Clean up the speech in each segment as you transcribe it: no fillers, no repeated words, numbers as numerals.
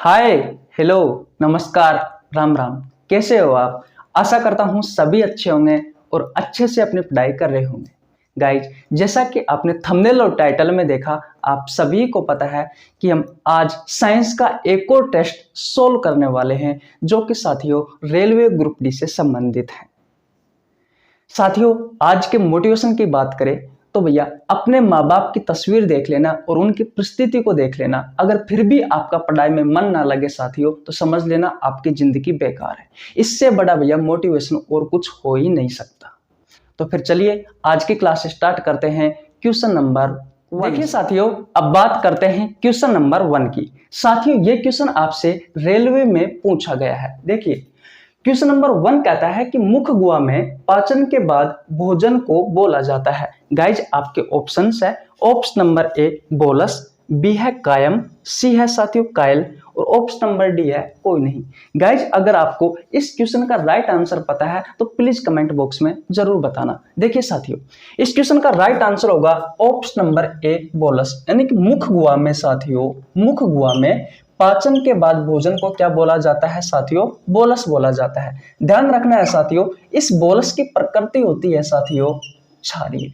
हाय, hello, नमस्कार, राम राम। कैसे हो आप? आशा करता हूँ सभी अच्छे होंगे और अच्छे से अपनी पढ़ाई कर रहे होंगे। गाइज, जैसा कि आपने थंबनेल और टाइटल में देखा, आप सभी को पता है कि हम आज साइंस का एक और टेस्ट सोल्व करने वाले हैं, जो कि साथियों रेलवे ग्रुप डी से संबंधित है। साथियों, आज के मोटिवेशन की बात करें तो भैया अपने माँ बाप की तस्वीर देख लेना और उनकी परिस्थिति को देख लेना। अगर फिर भी आपका पढ़ाई में मन ना लगे साथियों, तो समझ लेना आपकी जिंदगी बेकार है। इससे बड़ा भैया मोटिवेशन और कुछ हो ही नहीं सकता। तो फिर चलिए आज की क्लास स्टार्ट करते हैं। Question number 1। देखिए साथियों, अब बात करते हैं क्वेश्चन नंबर 1 की। साथियों, ये क्वेश्चन आपसे रेलवे में पूछा गया है। देखिए, क्वेश्चन नंबर 1 कहता है कि मुख गुहा में पाचन के बाद भोजन को बोला जाता है। गाइज, आपके ऑप्शंस है। Option number A bolus, B है कायम, सी है साथियों कायल और ऑप्शन नंबर डी है कोई नहीं। गाइज, अगर आपको इस क्वेश्चन का राइट आंसर पता है तो प्लीज कमेंट बॉक्स में जरूर बताना। देखिए साथियों, इस क्वेश्चन का राइट आंसर होगा ऑप्शन नंबर ए बोलस, यानी कि मुख गुहा में साथियों, मुख गुहा में पाचन के बाद भोजन को क्या बोला जाता है साथियों? बोलस बोला जाता है। ध्यान रखना है साथियों, इस बोलस की प्रकृति होती है साथियों क्षारीय।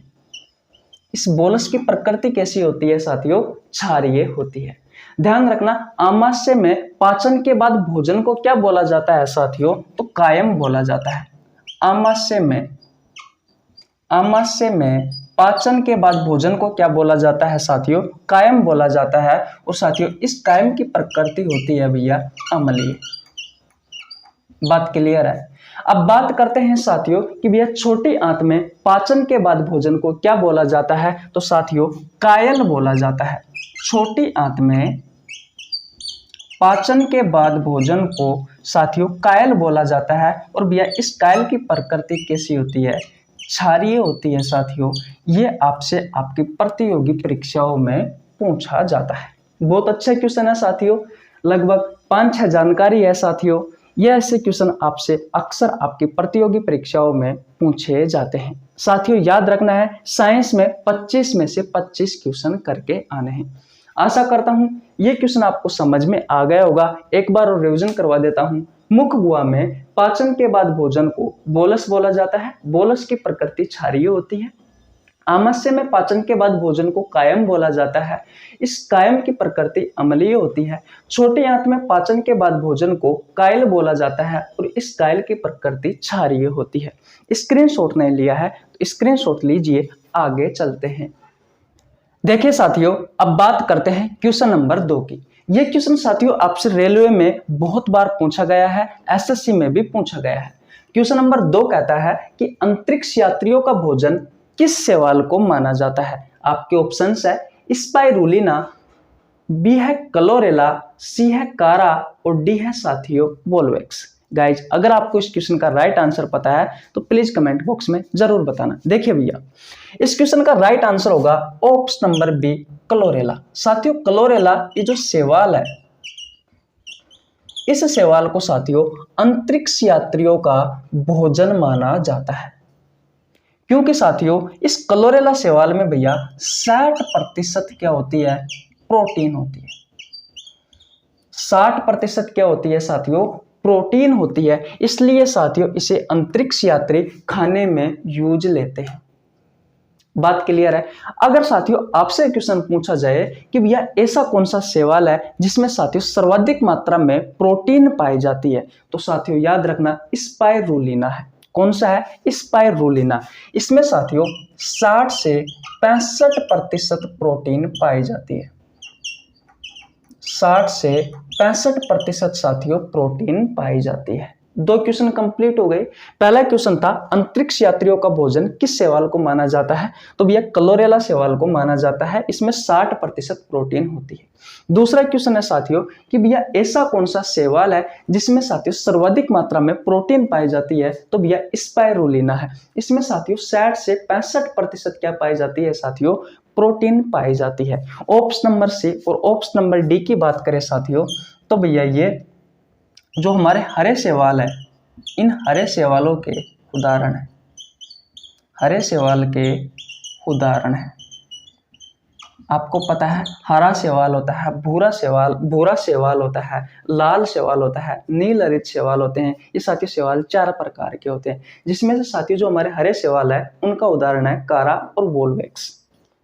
इस बोलस की प्रकृति कैसी होती है साथियों? क्षारीय होती है। ध्यान रखना, आमाशय में पाचन के बाद भोजन को क्या बोला जाता है साथियों? तो कायम बोला जाता है। आमाशय में पाचन के बाद भोजन को क्या बोला जाता है साथियों? कायम बोला जाता है। और साथियों, इस कायम की प्रकृति होती है भैया अम्लीय। बात क्लियर है? अब बात करते हैं साथियों कि भैया छोटी आंत में पाचन के बाद भोजन को क्या बोला जाता है? तो साथियों कायल बोला जाता है। छोटी आंत में पाचन के बाद भोजन को साथियों कायल बोला जाता है। और भैया इस कायल की प्रकृति कैसी होती है? क्षारीय होती है साथियों। ये आपसे आपकी प्रतियोगी परीक्षाओं में पूछा जाता है। बहुत अच्छा क्वेश्चन है साथियों, लगभग 5-6 जानकारी है साथियों। ये ऐसे क्वेश्चन आपसे अक्सर आपकी प्रतियोगी परीक्षाओं में पूछे जाते हैं। साथियों याद रखना है, साइंस में 25 में से 25 क्वेश्चन करके आने हैं। आशा करता हूं ये क्वेश्चन आपको समझ में आ गया होगा। एक बार और रिवीजन करवा देता हूं। मुख गुहा में पाचन के बाद भोजन को बोलस बोला जाता है। बोलस की प्रकृति क्षारीय होती है। आमाशय में पाचन के बाद भोजन को कायम बोला जाता है। इस कायम की प्रकृति अम्लीय होती है। छोटी आंत में पाचन के बाद भोजन को कायल बोला जाता है और इस कायल की प्रकृति क्षारीय होती है। स्क्रीनशॉट नहीं लिया है तो स्क्रीनशॉट लीजिए, आगे चलते हैं। देखिए साथियों, अब बात करते हैं क्वेश्चन नंबर 2 की। यह क्वेश्चन साथियों आपसे रेलवे में बहुत बार पूछा गया है, एसएससी में भी पूछा गया है। क्वेश्चन नंबर 2 कहता है कि अंतरिक्ष यात्रियों का भोजन किस शैवाल को माना जाता है? आपके ऑप्शंस है स्पाइरुलिना, बी है क्लोरेला, सी है कारा और डी है साथियों वोल्वेक्स। गाइज, अगर आपको इस क्वेश्चन का राइट आंसर पता है तो प्लीज कमेंट बॉक्स में जरूर बताना। देखिए भैया, इस क्वेश्चन का राइट आंसर होगा ऑप्शन नंबर बी क्लोरेला। साथियों क्लोरेला ये जो शैवाल है, इस शैवाल को साथियों अंतरिक्ष यात्रियों का भोजन माना जाता है। क्योंकि साथियों इस क्लोरेला शैवाल में भैया 60% क्या होती है? प्रोटीन होती है। 60% क्या होती है साथियों? प्रोटीन होती है। इसलिए साथियों इसे अंतरिक्ष यात्री खाने में यूज लेते हैं। बात क्लियर है? अगर साथियों आपसे क्वेश्चन पूछा जाए कि भैया ऐसा कौन सा शैवाल है जिसमें साथियों सर्वाधिक मात्रा में प्रोटीन पाई जाती है, तो साथियों याद रखना स्पाइरुलिना है। कौन सा है? स्पाइरुलिना। इसमें साथियों 60 से 65% प्रोटीन पाई जाती है। 60 से 65% साथियों प्रोटीन पाई जाती है। 2 क्वेश्चन कंप्लीट हो गए। पहला क्वेश्चन था अंतरिक्ष यात्रियों का भोजन किस शैवाल को माना जाता है? तो भैया क्लोरेला शैवाल को माना जाता है। इसमें 60% प्रोटीन होती है। दूसरा क्वेश्चन है साथियों कि भैया ऐसा कौन सा शैवाल है जिसमें साथियों सर्वाधिक मात्रा में प्रोटीन पाई जाती है? तो भैया स्पाइरुलिना है। इसमें साथियों 60 से 65% क्या पाई जाती है साथियों? प्रोटीन पाई जाती है। ऑप्शन नंबर सी और ऑप्शन नंबर डी की बात करें साथियों, तो भैया ये जो हमारे हरे शैवाल है, इन हरे शैवालों के उदाहरण है। हरे शैवाल के उदाहरण है। आपको पता है हरा शैवाल होता है, भूरा शैवाल होता है, लाल शैवाल होता है, नील हरित शैवाल होते हैं। ये साथियों शैवाल 4 प्रकार के होते हैं, जिसमें से साथियों जो हमारे हरे शैवाल है उनका उदाहरण है कारा और वोल्वेक्स।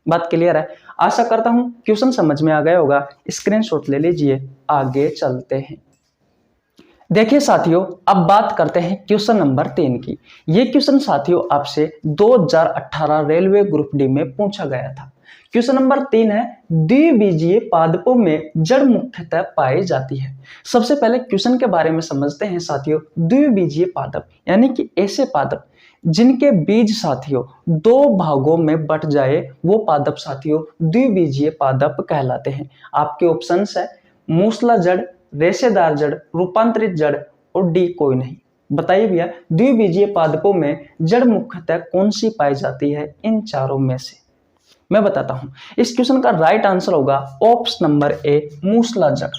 बात क्लियर है? आशा करता हूं क्वेश्चन समझ में आ गया होगा। स्क्रीनशॉट ले लीजिए, आगे चलते हैं। देखिए साथियों, अब बात करते हैं क्वेश्चन नंबर 3 की। ये क्वेश्चन साथियों आपसे 2018 रेलवे ग्रुप डी में पूछा गया था। क्वेश्चन नंबर 3 है, द्विबीजीय पादपों में जड़ मुख्यतः पाई जाती है। सबसे पहले क्वेश्चन के बारे में समझते हैं साथियों। द्विबीजीय पादप यानी कि ऐसे पादप जिनके बीज साथियों 2 भागों में बट जाए, वो पादप साथियों द्विबीजीय पादप कहलाते हैं। आपके ऑप्शंस है मूसला जड़, रेशेदार जड़, रूपांतरित जड़ और डी कोई नहीं। बताइए भैया, द्विबीजीय पादपों में जड़ मुख्यतः कौन सी पाई जाती है इन चारों में से? मैं बताता हूं। इस क्वेश्चन का राइट आंसर होगा ऑप्शन नंबर ए, मूसला जड़।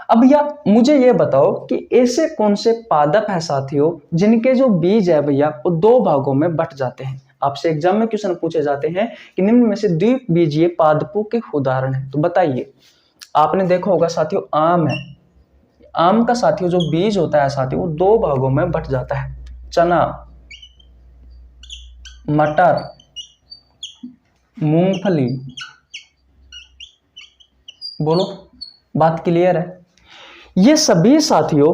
अब भैया मुझे ये बताओ कि ऐसे कौन से पादप है साथियों जिनके जो बीज है भैया वो 2 भागों में बट जाते हैं। आपसे एग्जाम में क्वेश्चन पूछे जाते हैं कि निम्न में से द्विबीजीय पादपों के उदाहरण है, तो बताइए। आपने देखा होगा साथियों आम है, आम का साथियों जो बीज होता है साथियों वो 2 भागों में बट जाता है। चना, मटर, मूंगफली, बोलो, बात क्लियर है? ये सभी साथियों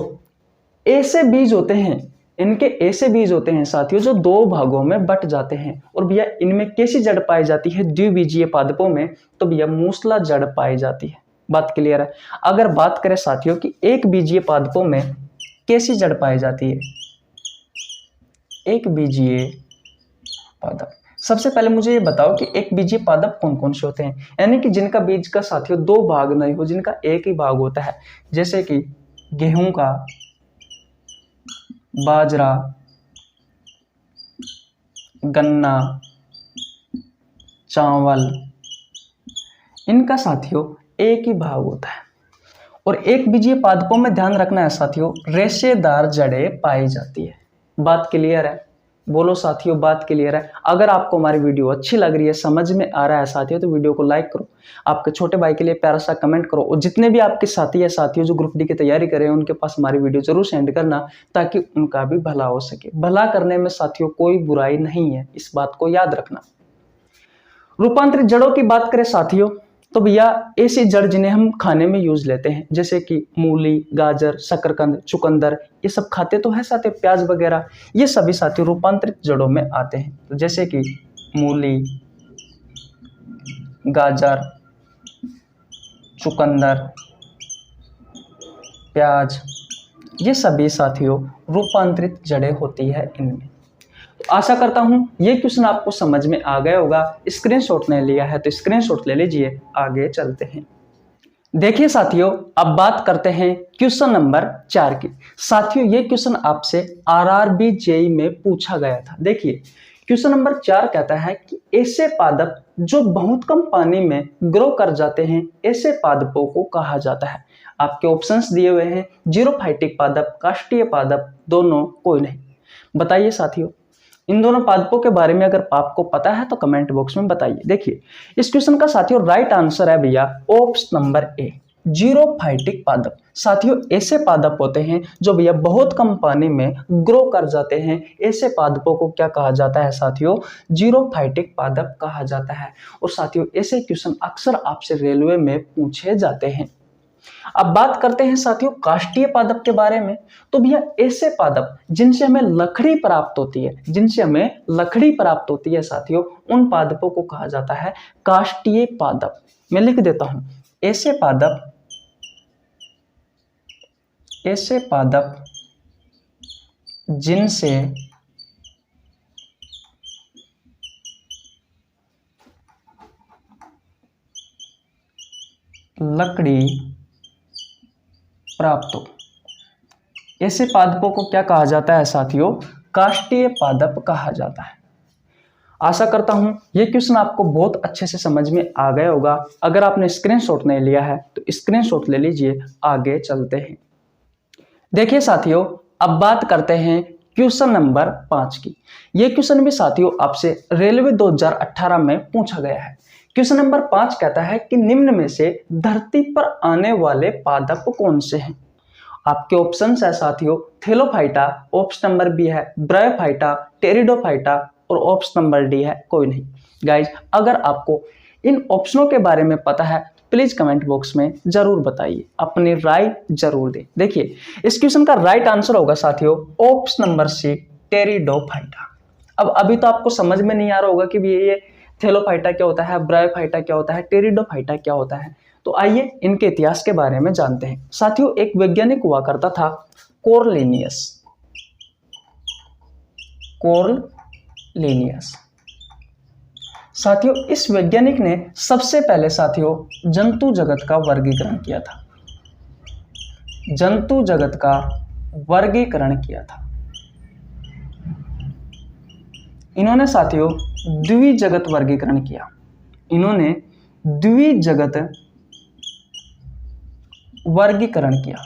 ऐसे बीज होते हैं, इनके ऐसे बीज होते हैं साथियों जो 2 भागों में बट जाते हैं। और भैया इनमें कैसी जड़ पाई जाती है द्विबीजीय पादपों में? तो भैया मूसला जड़ पाई जाती है। बात क्लियर है? अगर बात करें साथियों कि एक बीजीय पादपों में कैसी जड़ पाई जाती है? एक बीजीय पादप, सबसे पहले मुझे ये बताओ कि एक बीजीय पादप कौन कौन से होते हैं, यानी कि जिनका बीज का साथियों 2 भाग नहीं हो, जिनका एक ही भाग होता है। जैसे कि गेहूं का, बाजरा, गन्ना, चावल, इनका साथियों एक ही भाग होता है। और एक बीजीय पादपों में ध्यान रखना है साथियों, रेशेदार जड़ें पाई जाती है। बात क्लियर है? बोलो साथियों, बात क्लियर है? अगर आपको हमारी वीडियो अच्छी लग रही है, समझ में आ रहा है साथियों, तो वीडियो को लाइक करो, आपके छोटे भाई के लिए प्यारा सा कमेंट करो, और जितने भी आपके साथी है साथियों जो ग्रुप डी की तैयारी कर रहे हैं उनके पास हमारी वीडियो जरूर सेंड करना, ताकि उनका भी भला हो सके। भला करने में साथियों कोई बुराई नहीं है, इस बात को याद रखना। रूपांतरित जड़ों की बात करें साथियों, तो भैया ऐसी जड़ जिन्हें हम खाने में यूज लेते हैं, जैसे कि मूली, गाजर, शकरकंद, चुकंदर, ये सब खाते तो है साथियों, प्याज वगैरह, ये सभी साथियों रूपांतरित जड़ों में आते हैं। तो जैसे कि मूली, गाजर, चुकंदर, प्याज, ये सभी साथियों रूपांतरित जड़ें होती है इनमें। आशा करता हूं ये क्वेश्चन आपको समझ में आ गया होगा। स्क्रीनशॉट नहीं लिया है तो स्क्रीनशॉट ले लीजिए, आगे चलते हैं। देखिए साथियों, अब बात करते हैं क्वेश्चन नंबर 4 की। साथियों ये क्वेश्चन आपसे आरआरबी जेईई में पूछा गया था। देखिए क्वेश्चन नंबर 4 कहता है कि ऐसे पादप जो बहुत कम पानी में ग्रो कर जाते हैं, ऐसे पादपों को कहा जाता है। आपके ऑप्शंस दिए हुए हैं, जीरोफाइटिक पादप, काष्ठीय पादप, दोनों, कोई नहीं। बताइए साथियों, इन दोनों पादपों के बारे में अगर आपको पता है तो कमेंट बॉक्स में बताइए। देखिए इस क्वेश्चन का साथियों राइट आंसर है भैया ऑप्शन नंबर ए, जीरोफाइटिक पादप। साथियों ऐसे पादप होते हैं जो भैया बहुत कम पानी में ग्रो कर जाते हैं, ऐसे पादपों को क्या कहा जाता है साथियों? जीरोफाइटिक पादप कहा जाता है। और साथियों ऐसे क्वेश्चन अक्सर आपसे रेलवे में पूछे जाते हैं। अब बात करते हैं साथियों काष्ठीय पादप के बारे में। तो भैया ऐसे पादप जिनसे हमें लकड़ी प्राप्त होती है, जिनसे हमें लकड़ी प्राप्त होती है साथियों, उन पादपों को कहा जाता है काष्ठीय पादप। मैं लिख देता हूं, ऐसे पादप जिनसे लकड़ी प्राप्त हो, ऐसे पादपों को क्या कहा जाता है साथियों? काष्ठीय पादप कहा जाता है। आशा करता हूं ये क्वेश्चन आपको बहुत अच्छे से समझ में आ गया होगा। अगर आपने स्क्रीनशॉट नहीं लिया है तो स्क्रीनशॉट ले लीजिए, आगे चलते हैं। देखिए साथियों अब बात करते हैं क्वेश्चन नंबर 5 की। यह क्वेश्चन भी साथियों आपसे रेलवे 2018 में पूछा गया है। क्वेश्चन नंबर 5 कहता है कि निम्न में से धरती पर आने वाले पादप कौन से हैं। आपके ऑप्शंस है साथियों थेलोफाइटा, ऑप्शन नंबर बी है ब्रायोफाइटा, टेरिडोफाइटा और ऑप्शन नंबर डी है कोई नहीं। गाइज अगर आपको इन ऑप्शनों के बारे में पता है प्लीज कमेंट बॉक्स में जरूर बताइए, अपनी राय जरूर दें। देखिए इस क्वेश्चन का राइट आंसर होगा साथियों ऑप्शन नंबर सी टेरिडोफाइटा। अब अभी तो आपको समझ में नहीं आ रहा होगा कि ये थेलोफाइटा क्या होता है, ब्रायोफाइटा क्या होता है, टेरिडोफाइटा क्या होता है। तो आइए इनके इतिहास के बारे में जानते हैं। साथियों एक वैज्ञानिक हुआ करता था कोरलिनियस। साथियों इस वैज्ञानिक ने सबसे पहले साथियों जंतु जगत का वर्गीकरण किया था। जंतु जगत का वर्गीकरण किया था। इन्होंने साथियों द्विजगत वर्गीकरण किया। इन्होंने द्विजगत वर्गीकरण किया,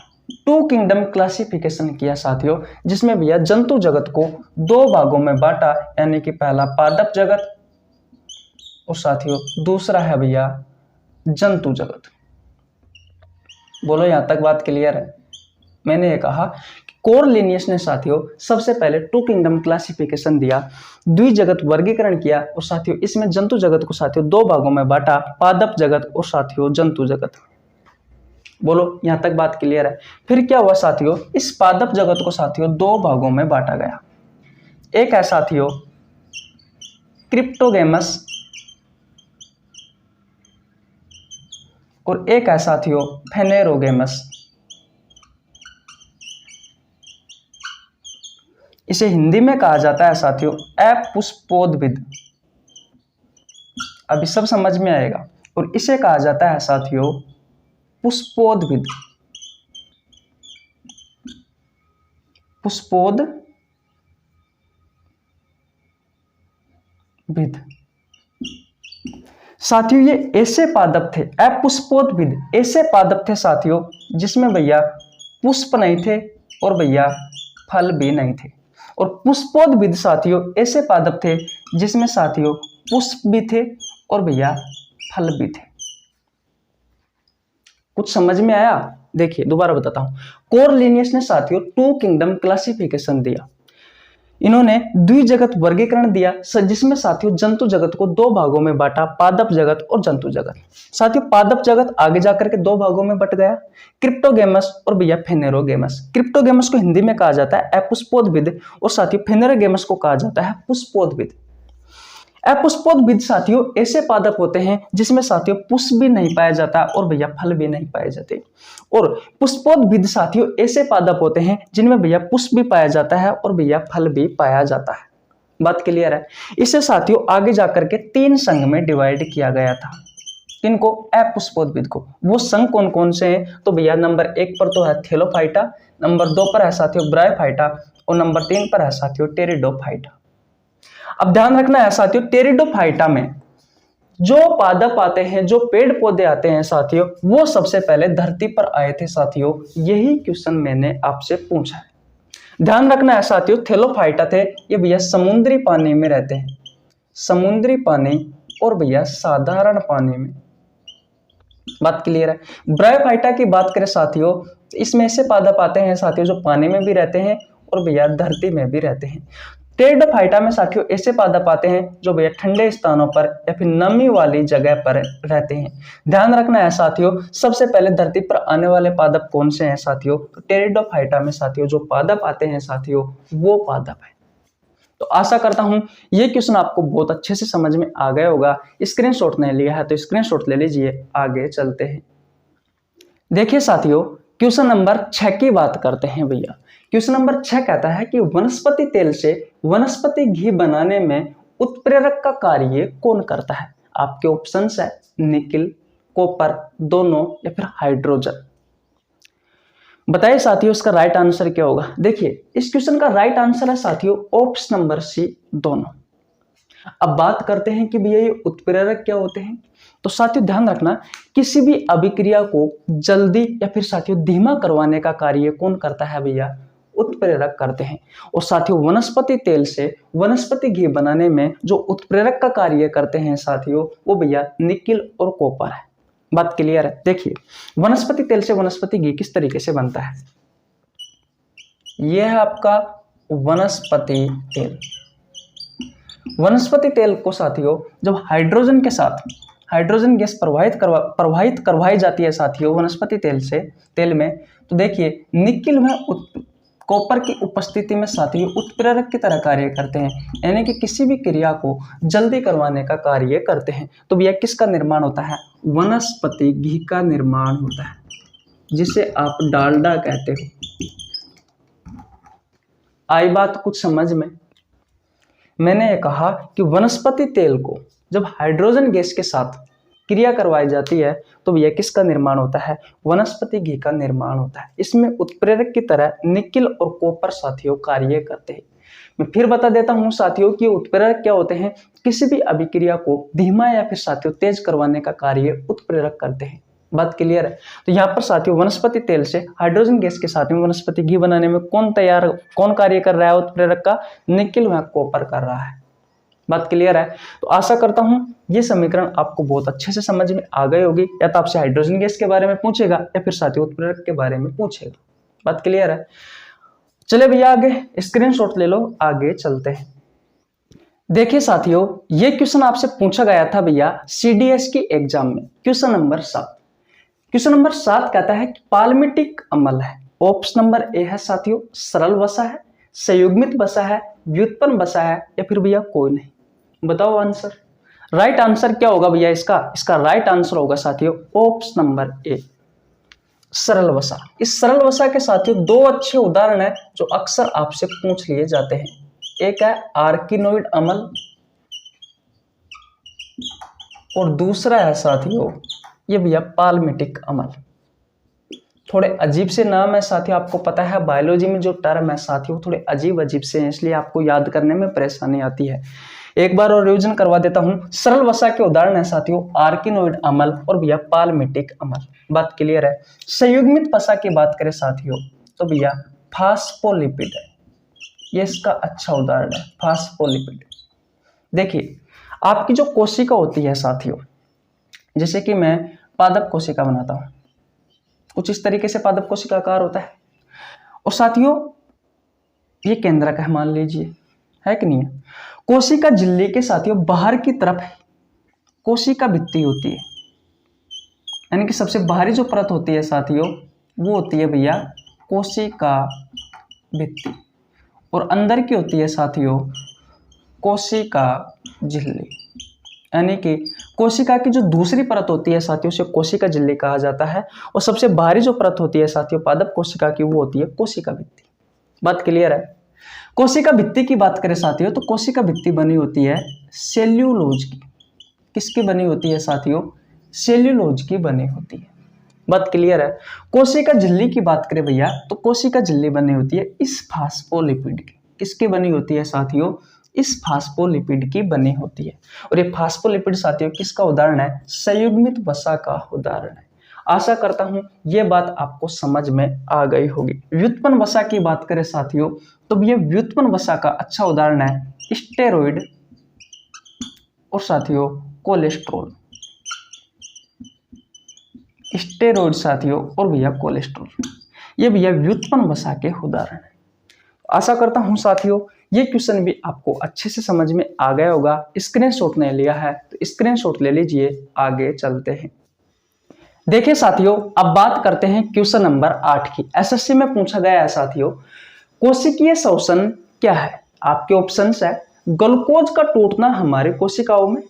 टू किंगडम क्लासिफिकेशन किया साथियों, जिसमें भैया जंतु जगत को दो भागों में बांटा, यानी कि पहला पादप जगत और साथियों दूसरा है भैया जंतु जगत। बोलो यहां तक बात क्लियर है। मैंने ये कहा कोरलिनियस ने साथियों सबसे पहले टू किंगडम क्लासिफिकेशन दिया, द्विजगत वर्गीकरण किया और साथियों इसमें जंतु जगत को साथियों दो भागों में बांटा, पादप जगत और साथियों जंतु जगत। बोलो यहां तक बात क्लियर है। फिर क्या हुआ साथियों, इस पादप जगत को साथियों दो भागों में बांटा गया। एक है साथियों क्रिप्टोगेमस और एक है साथियों फेनेरोगेमस। इसे हिंदी में कहा जाता है साथियों अपुष्पोद्भिद। अभी सब समझ में आएगा। और इसे कहा जाता है साथियों पुष्पोद्भिद। पुष्पोद्भिद साथियों ये ऐसे पादप थे, अपुष्पोद्भिद ऐसे पादप थे साथियों जिसमें भैया पुष्प नहीं थे और भैया फल भी नहीं थे। और पुष्पोद्भिद साथियों ऐसे पादप थे जिसमें साथियों पुष्प भी थे और भैया फल भी थे। कुछ समझ में आया? देखिए दोबारा बताता हूं। कोरलिनियस ने साथियों टू किंगडम क्लासिफिकेशन दिया। इन्होंने द्विजगत वर्गीकरण दिया जिसमें साथियों जंतु जगत को दो भागों में बांटा, पादप जगत और जंतु जगत। साथियों पादप जगत आगे जाकर के दो भागों में बट गया, क्रिप्टोगेमस और भैया फेनेरोगेमस। क्रिप्टोगेमस को हिंदी में कहा जाता है अपुष्पोद्भिद और साथियों फेनेरोगेमस को कहा जाता है पुष्पोद्भिद। अपुष्पोद्भिद साथियों ऐसे पादप होते हैं जिसमें साथियों पुष्प भी नहीं पाया जाता और भैया फल भी नहीं पाए जाते। और पुष्पोद्भिद साथियों ऐसे पादप होते हैं जिनमें भैया पुष्प भी पाया जाता है और भैया फल भी पाया जाता है। बात क्लियर है? इसे साथियों आगे जाकर के तीन संघ में डिवाइड किया गया था। किनको? अपुष्पोद्भिद को। वो संघ कौन कौन से हैं? तो भैया नंबर 1 पर तो है थेलोफाइटा, नंबर 2 पर है साथियों ब्रायोफाइटा और नंबर 3 पर है साथियों टेरिडोफाइटा। अब ध्यान रखना है साथियों टेरिडोफाइटा में जो पादप आते हैं, जो पेड़ पौधे आते हैं साथियों, वो सबसे पहले धरती पर आए थे साथियों। यही क्वेश्चन मैंने आपसे पूछा है। ध्यान रखना है साथियों थेलोफाइटा थे ये भैया समुद्री पानी में रहते हैं, समुद्री पानी और भैया साधारण पानी में। बात क्लियर है? ब्रायोफाइटा की बात करें साथियों, इसमें ऐसे पादप आते हैं साथियों जो पानी में भी रहते हैं और भैया धरती में भी रहते हैं। टेरिडोफाइटा में साथियों ऐसे पादप आते हैं जो भैया ठंडे स्थानों पर या फिर नमी वाली जगह पर रहते हैं। ध्यान रखना है साथियों सबसे पहले धरती पर आने वाले पादप कौन से हैं साथियों? तो टेरिडोफाइटा में साथियों जो पादप आते हैं साथियों वो पादप है। तो आशा करता हूं ये क्वेश्चन आपको बहुत अच्छे से समझ में आ गया होगा। स्क्रीनशॉट नहीं लिया है तो स्क्रीनशॉट ले लीजिए। आगे चलते हैं। देखिए साथियों क्वेश्चन नंबर 6 की बात करते हैं भैया। क्वेश्चन नंबर 6 कहता है कि वनस्पति तेल से वनस्पति घी बनाने में उत्प्रेरक का कार्य कौन करता है? आपके ऑप्शंस है निकिल, कॉपर, दोनों या फिर हाइड्रोजन। बताइए साथियों इसका राइट आंसर क्या होगा? देखिए इस क्वेश्चन का राइट आंसर है साथियों ऑप्शन नंबर सी दोनों। अब बात करते हैं कि भैया ये उत्प्रेरक क्या होते हैं। तो साथियों ध्यान रखना किसी भी अभिक्रिया को जल्दी या फिर साथियों धीमा करवाने का कार्य कौन करता है भैया? उत्प्रेरक करते हैं। और साथियों वनस्पति तेल से वनस्पति घी बनाने में जो उत्प्रेरक का कार्य करते हैं साथियों, वो भैया निकिल और कॉपर है। बात क्लियर है? देखिए वनस्पति तेल से वनस्पति घी किस तरीके से बनता है। यह है आपका वनस्पति तेल। वनस्पति तेल को साथियों जब हाइड्रोजन के साथ हाइड्रोजन गैस प्रवाहित करवाई जाती है साथियों वनस्पति तेल में, तो देखिए निकिल में कॉपर की उपस्थिति में साथियों उत्प्रेरक की तरह कार्य करते हैं, यानी कि किसी भी क्रिया को जल्दी करवाने का कार्य करते हैं। तो भैया किसका निर्माण होता है? वनस्पति घी का निर्माण होता है, जिसे आप डालडा कहते हो। आई बात कुछ समझ में? मैंने ये कहा कि वनस्पति तेल को जब हाइड्रोजन गैस के साथ क्रिया करवाई जाती है तो भैया किसका निर्माण होता है? वनस्पति घी का निर्माण होता है। इसमें उत्प्रेरक की तरह निकिल और कॉपर साथियों कार्य करते हैं। मैं फिर बता देता हूं साथियों कि उत्प्रेरक क्या होते हैं। किसी भी अभिक्रिया को धीमा या फिर साथियों तेज करवाने का कार्य उत्प्रेरक करते हैं। बात क्लियर है? तो यहाँ पर साथियों वनस्पति तेल से हाइड्रोजन गैस के साथ में वनस्पति घी बनाने में कौन कार्य कर रहा है उत्प्रेरक का? निकिल व कॉपर कर रहा है। बात क्लियर है? तो आशा करता हूं ये समीकरण आपको बहुत अच्छे से समझ में आ गई होगी। या तो आपसे हाइड्रोजन गैस के बारे में पूछेगा या फिर साथियों उत्प्रेरक के बारे में पूछेगा। बात क्लियर है? चले भैया आगे स्क्रीनशॉट ले लो, आगे चलते हैं। देखिए साथियों ये क्वेश्चन आपसे पूछा गया था भैया CDS की एग्जाम में, क्वेश्चन नंबर 7। क्वेश्चन नंबर 7 कहता है कि पालमिटिक अम्ल है। ऑप्शन नंबर ए है साथियों सरल वसा है, संयुग्मित वसा है, व्युत्पन्न वसा है, या फिर भैया कोई नहीं। बताओ आंसर। राइट आंसर क्या होगा भैया इसका राइट आंसर होगा साथियों ऑप्शन नंबर ए सरल वसा। इस सरल वसा के साथियों दो अच्छे उदाहरण है जो अक्सर आपसे पूछ लिए जाते हैं। एक है आर्किनोइड अम्ल और दूसरा है साथियों ये भैया पालमिटिक अम्ल। थोड़े अजीब से नाम है साथियों, आपको पता है बायोलॉजी में जो टर्म है साथियों थोड़े अजीब से हैं, इसलिए आपको याद करने में परेशानी आती है। एक बार और रिवीजन करवा देता हूं। सरल वसा के उदाहरण है साथियों आर्किनोइड अम्ल और भैया पालमिटिक अम्ल। बात क्लियर है? संयुग्मित वसा की बात करें साथियों तो भैया फास्फोलिपिड है, ये इसका अच्छा उदाहरण है फास्फोलिपिड। देखिए आपकी जो कोशिका होती है साथियों, जैसे कि मैं पादप कोशिका बनाता हूं, कुछ इस तरीके से पादप कोशिका आकार होता है। और साथियों ये केंद्रक है मान लीजिए, है कि नहीं है? कोशिका झिल्ली के साथियों बाहर की तरफ कोशिका भित्ति होती है, यानी कि सबसे बाहरी जो परत होती है साथियों वो होती है भैया कोशिका भित्ति, और अंदर की होती है साथियों कोशिका झिल्ली। यानी कि कोशिका की जो दूसरी परत होती है साथियों उसे कोशिका झिल्ली कहा जाता है, और सबसे बाहरी जो परत होती है साथियों पादप कोशिका की वो होती है कोशिका भित्ति। बात क्लियर है? कोशिका भित्ति की बात करें साथियों तो कोशिका भित्ति बनी होती है सेल्यूलोज की। किसकी बनी होती है साथियों? सेल्यूलोज की बनी होती है। बात क्लियर है? कोशिका झिल्ली की बात करें भैया तो कोशिका झिल्ली बनी होती है इस फास्फोलिपिड की। किसकी बनी होती है साथियों? इस फास्फोलिपिड की बनी होती है। और ये फास्फोलिपिड साथियों किसका उदाहरण है? संयुग्मित वसा का उदाहरण है। आशा करता हूं ये बात आपको समझ में आ गई होगी। व्युत्पन्न वसा की बात करें साथियों तो ये व्युत्पन्न वसा का अच्छा उदाहरण है स्टेरॉइड और साथियों कोलेस्ट्रॉल। स्टेरॉइड साथियों और भैया कोलेस्ट्रॉल, ये भैया व्युत्पन्न वसा के उदाहरण है। आशा करता हूं साथियों ये क्वेश्चन भी आपको अच्छे से समझ में आ गया होगा। स्क्रीनशॉट नहीं लिया है तो स्क्रीनशॉट ले लीजिए, आगे चलते हैं। देखिए साथियों अब बात करते हैं क्वेश्चन नंबर 8 की। एसएससी में पूछा गया है साथियों कोशिकीय शोषण क्या है। आपके ऑप्शंस है ग्लूकोज का टूटना हमारे कोशिकाओं में,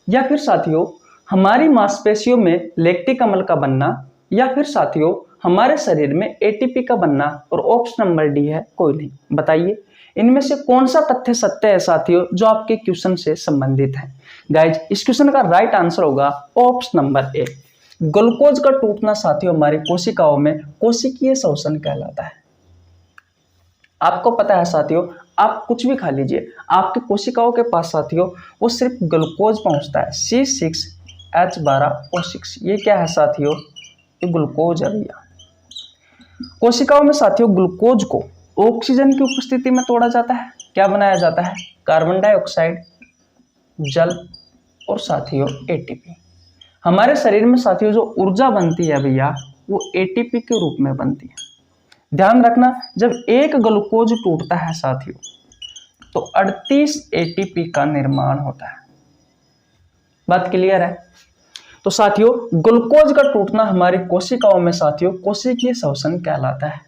या फिर साथियों हमारी मांसपेशियों में लैक्टिक अम्ल का बनना, या फिर साथियों हमारे शरीर में एटीपी का बनना, और ऑप्शन नंबर डी है कोई नहीं। बताइए इनमें से कौन सा तथ्य सत्य है साथियों जो आपके क्वेश्चन से संबंधित है। गाइज इस क्वेश्चन का राइट आंसर होगा ऑप्शन नंबर ए ग्लूकोज का टूटना साथियों हमारी कोशिकाओं में कोशिकीय शोषण कहलाता है। आपको पता है साथियों आप कुछ भी खा लीजिए आपकी कोशिकाओं के पास साथियों वो सिर्फ ग्लूकोज पहुंचता है C6H12O6। ये क्या है साथियों? ये ग्लूकोज है भैया। कोशिकाओं में साथियों ग्लूकोज को ऑक्सीजन की उपस्थिति में तोड़ा जाता है, क्या बनाया जाता है? कार्बन डाइऑक्साइड, जल और साथियों एटीपी। हमारे शरीर में साथियों जो ऊर्जा बनती है भैया वो एटीपी के रूप में बनती है। ध्यान रखना, जब एक ग्लूकोज टूटता है साथियों तो 38 एटीपी का निर्माण होता है। बात क्लियर है? तो साथियों ग्लूकोज का टूटना हमारी कोशिकाओं में साथियों कोशिकीय श्वसन कहलाता है।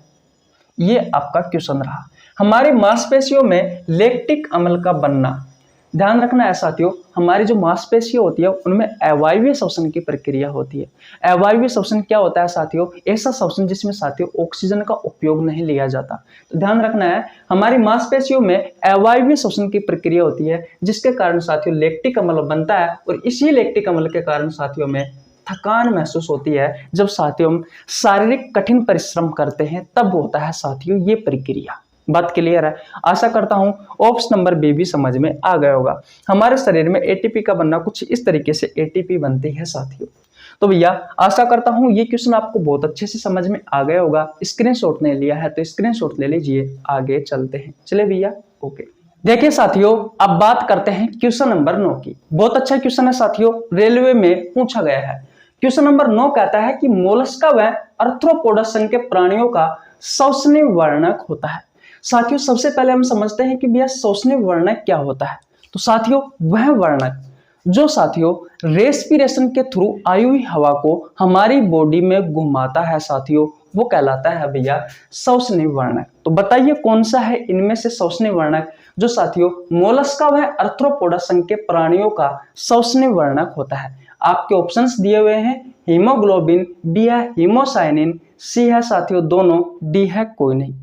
ये आपका क्वेश्चन रहा। हमारी मांसपेशियों में लैक्टिक अम्ल का बनना, ध्यान रखना है साथियों, हमारी जो मांसपेशियां होती है उनमें अवायवीय श्वसन की प्रक्रिया होती है। अवायवीय श्वसन क्या होता है साथियों? ऐसा श्वसन जिसमें साथियों ऑक्सीजन का उपयोग नहीं लिया जाता। तो ध्यान रखना है, हमारी मांसपेशियों में अवायवीय श्वसन की प्रक्रिया होती है जिसके कारण साथियों लैक्टिक अम्ल बनता है, और इसी लैक्टिक अम्ल के कारण साथियों में थकान महसूस होती है। जब साथियों हम शारीरिक कठिन परिश्रम करते हैं तब होता है साथियों ये प्रक्रिया। बात क्लियर है? आशा करता हूं ऑप्शन नंबर बी भी समझ में आ गया होगा। हमारे शरीर में एटीपी का बनना कुछ इस तरीके से एटीपी बनती है साथियों। तो भैया आशा करता हूं ये क्वेश्चन आपको बहुत अच्छे से समझ में आ गया होगा। स्क्रीनशॉट नहीं लिया है तो स्क्रीनशॉट ले लीजिए, आगे चलते हैं। चले भैया, ओके। देखिए साथियों अब बात करते हैं क्वेश्चन नंबर 9 की। बहुत अच्छा क्वेश्चन है साथियों, रेलवे में पूछा गया है। क्वेश्चन नंबर 9 कहता है कि मोलस्का व आर्थ्रोपोडा संघ के प्राणियों का श्वसनीय वर्णक होता है। साथियों सबसे पहले हम समझते हैं कि भैया श्वसनीय वर्णक क्या होता है। तो साथियों वह वर्णक जो साथियों रेस्पिरेशन के थ्रू आई हुई हवा को हमारी बॉडी में घुमाता है साथियों, वो कहलाता है भैया श्वसनीय वर्णक। तो बताइए कौन सा है इनमें से श्वसनीय वर्णक जो साथियों मोलस्का व आर्थ्रोपोडा संघ के प्राणियों का श्वसनीय वर्णक होता है। आपके ऑप्शंस दिए हुए हैं, हीमोग्लोबिन, बी है हीमोसाइनिन, सी है साथियों दोनों, डी है कोई नहीं।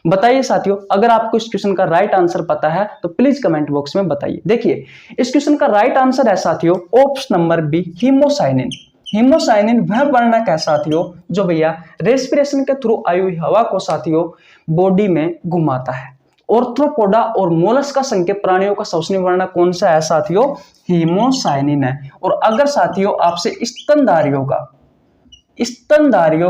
बताइए साथियों अगर आपको इस क्वेश्चन का राइट आंसर पता है तो प्लीज कमेंट बॉक्स में बताइए। देखिए इस क्वेश्चन का राइट आंसर है साथियों option number B haemocyanin. Haemocyanin वह वर्णक है साथियों जो भैया रेस्पिरेशन के थ्रू आई हुई हवा को साथियों बॉडी में घुमाता है। आर्थ्रोपोडा और मोलस्का संघ के प्राणियों का श्वसनीय वर्णक कौन सा है साथियों? हीमोसाइनिन है। और अगर साथियों आपसे स्तनधारियों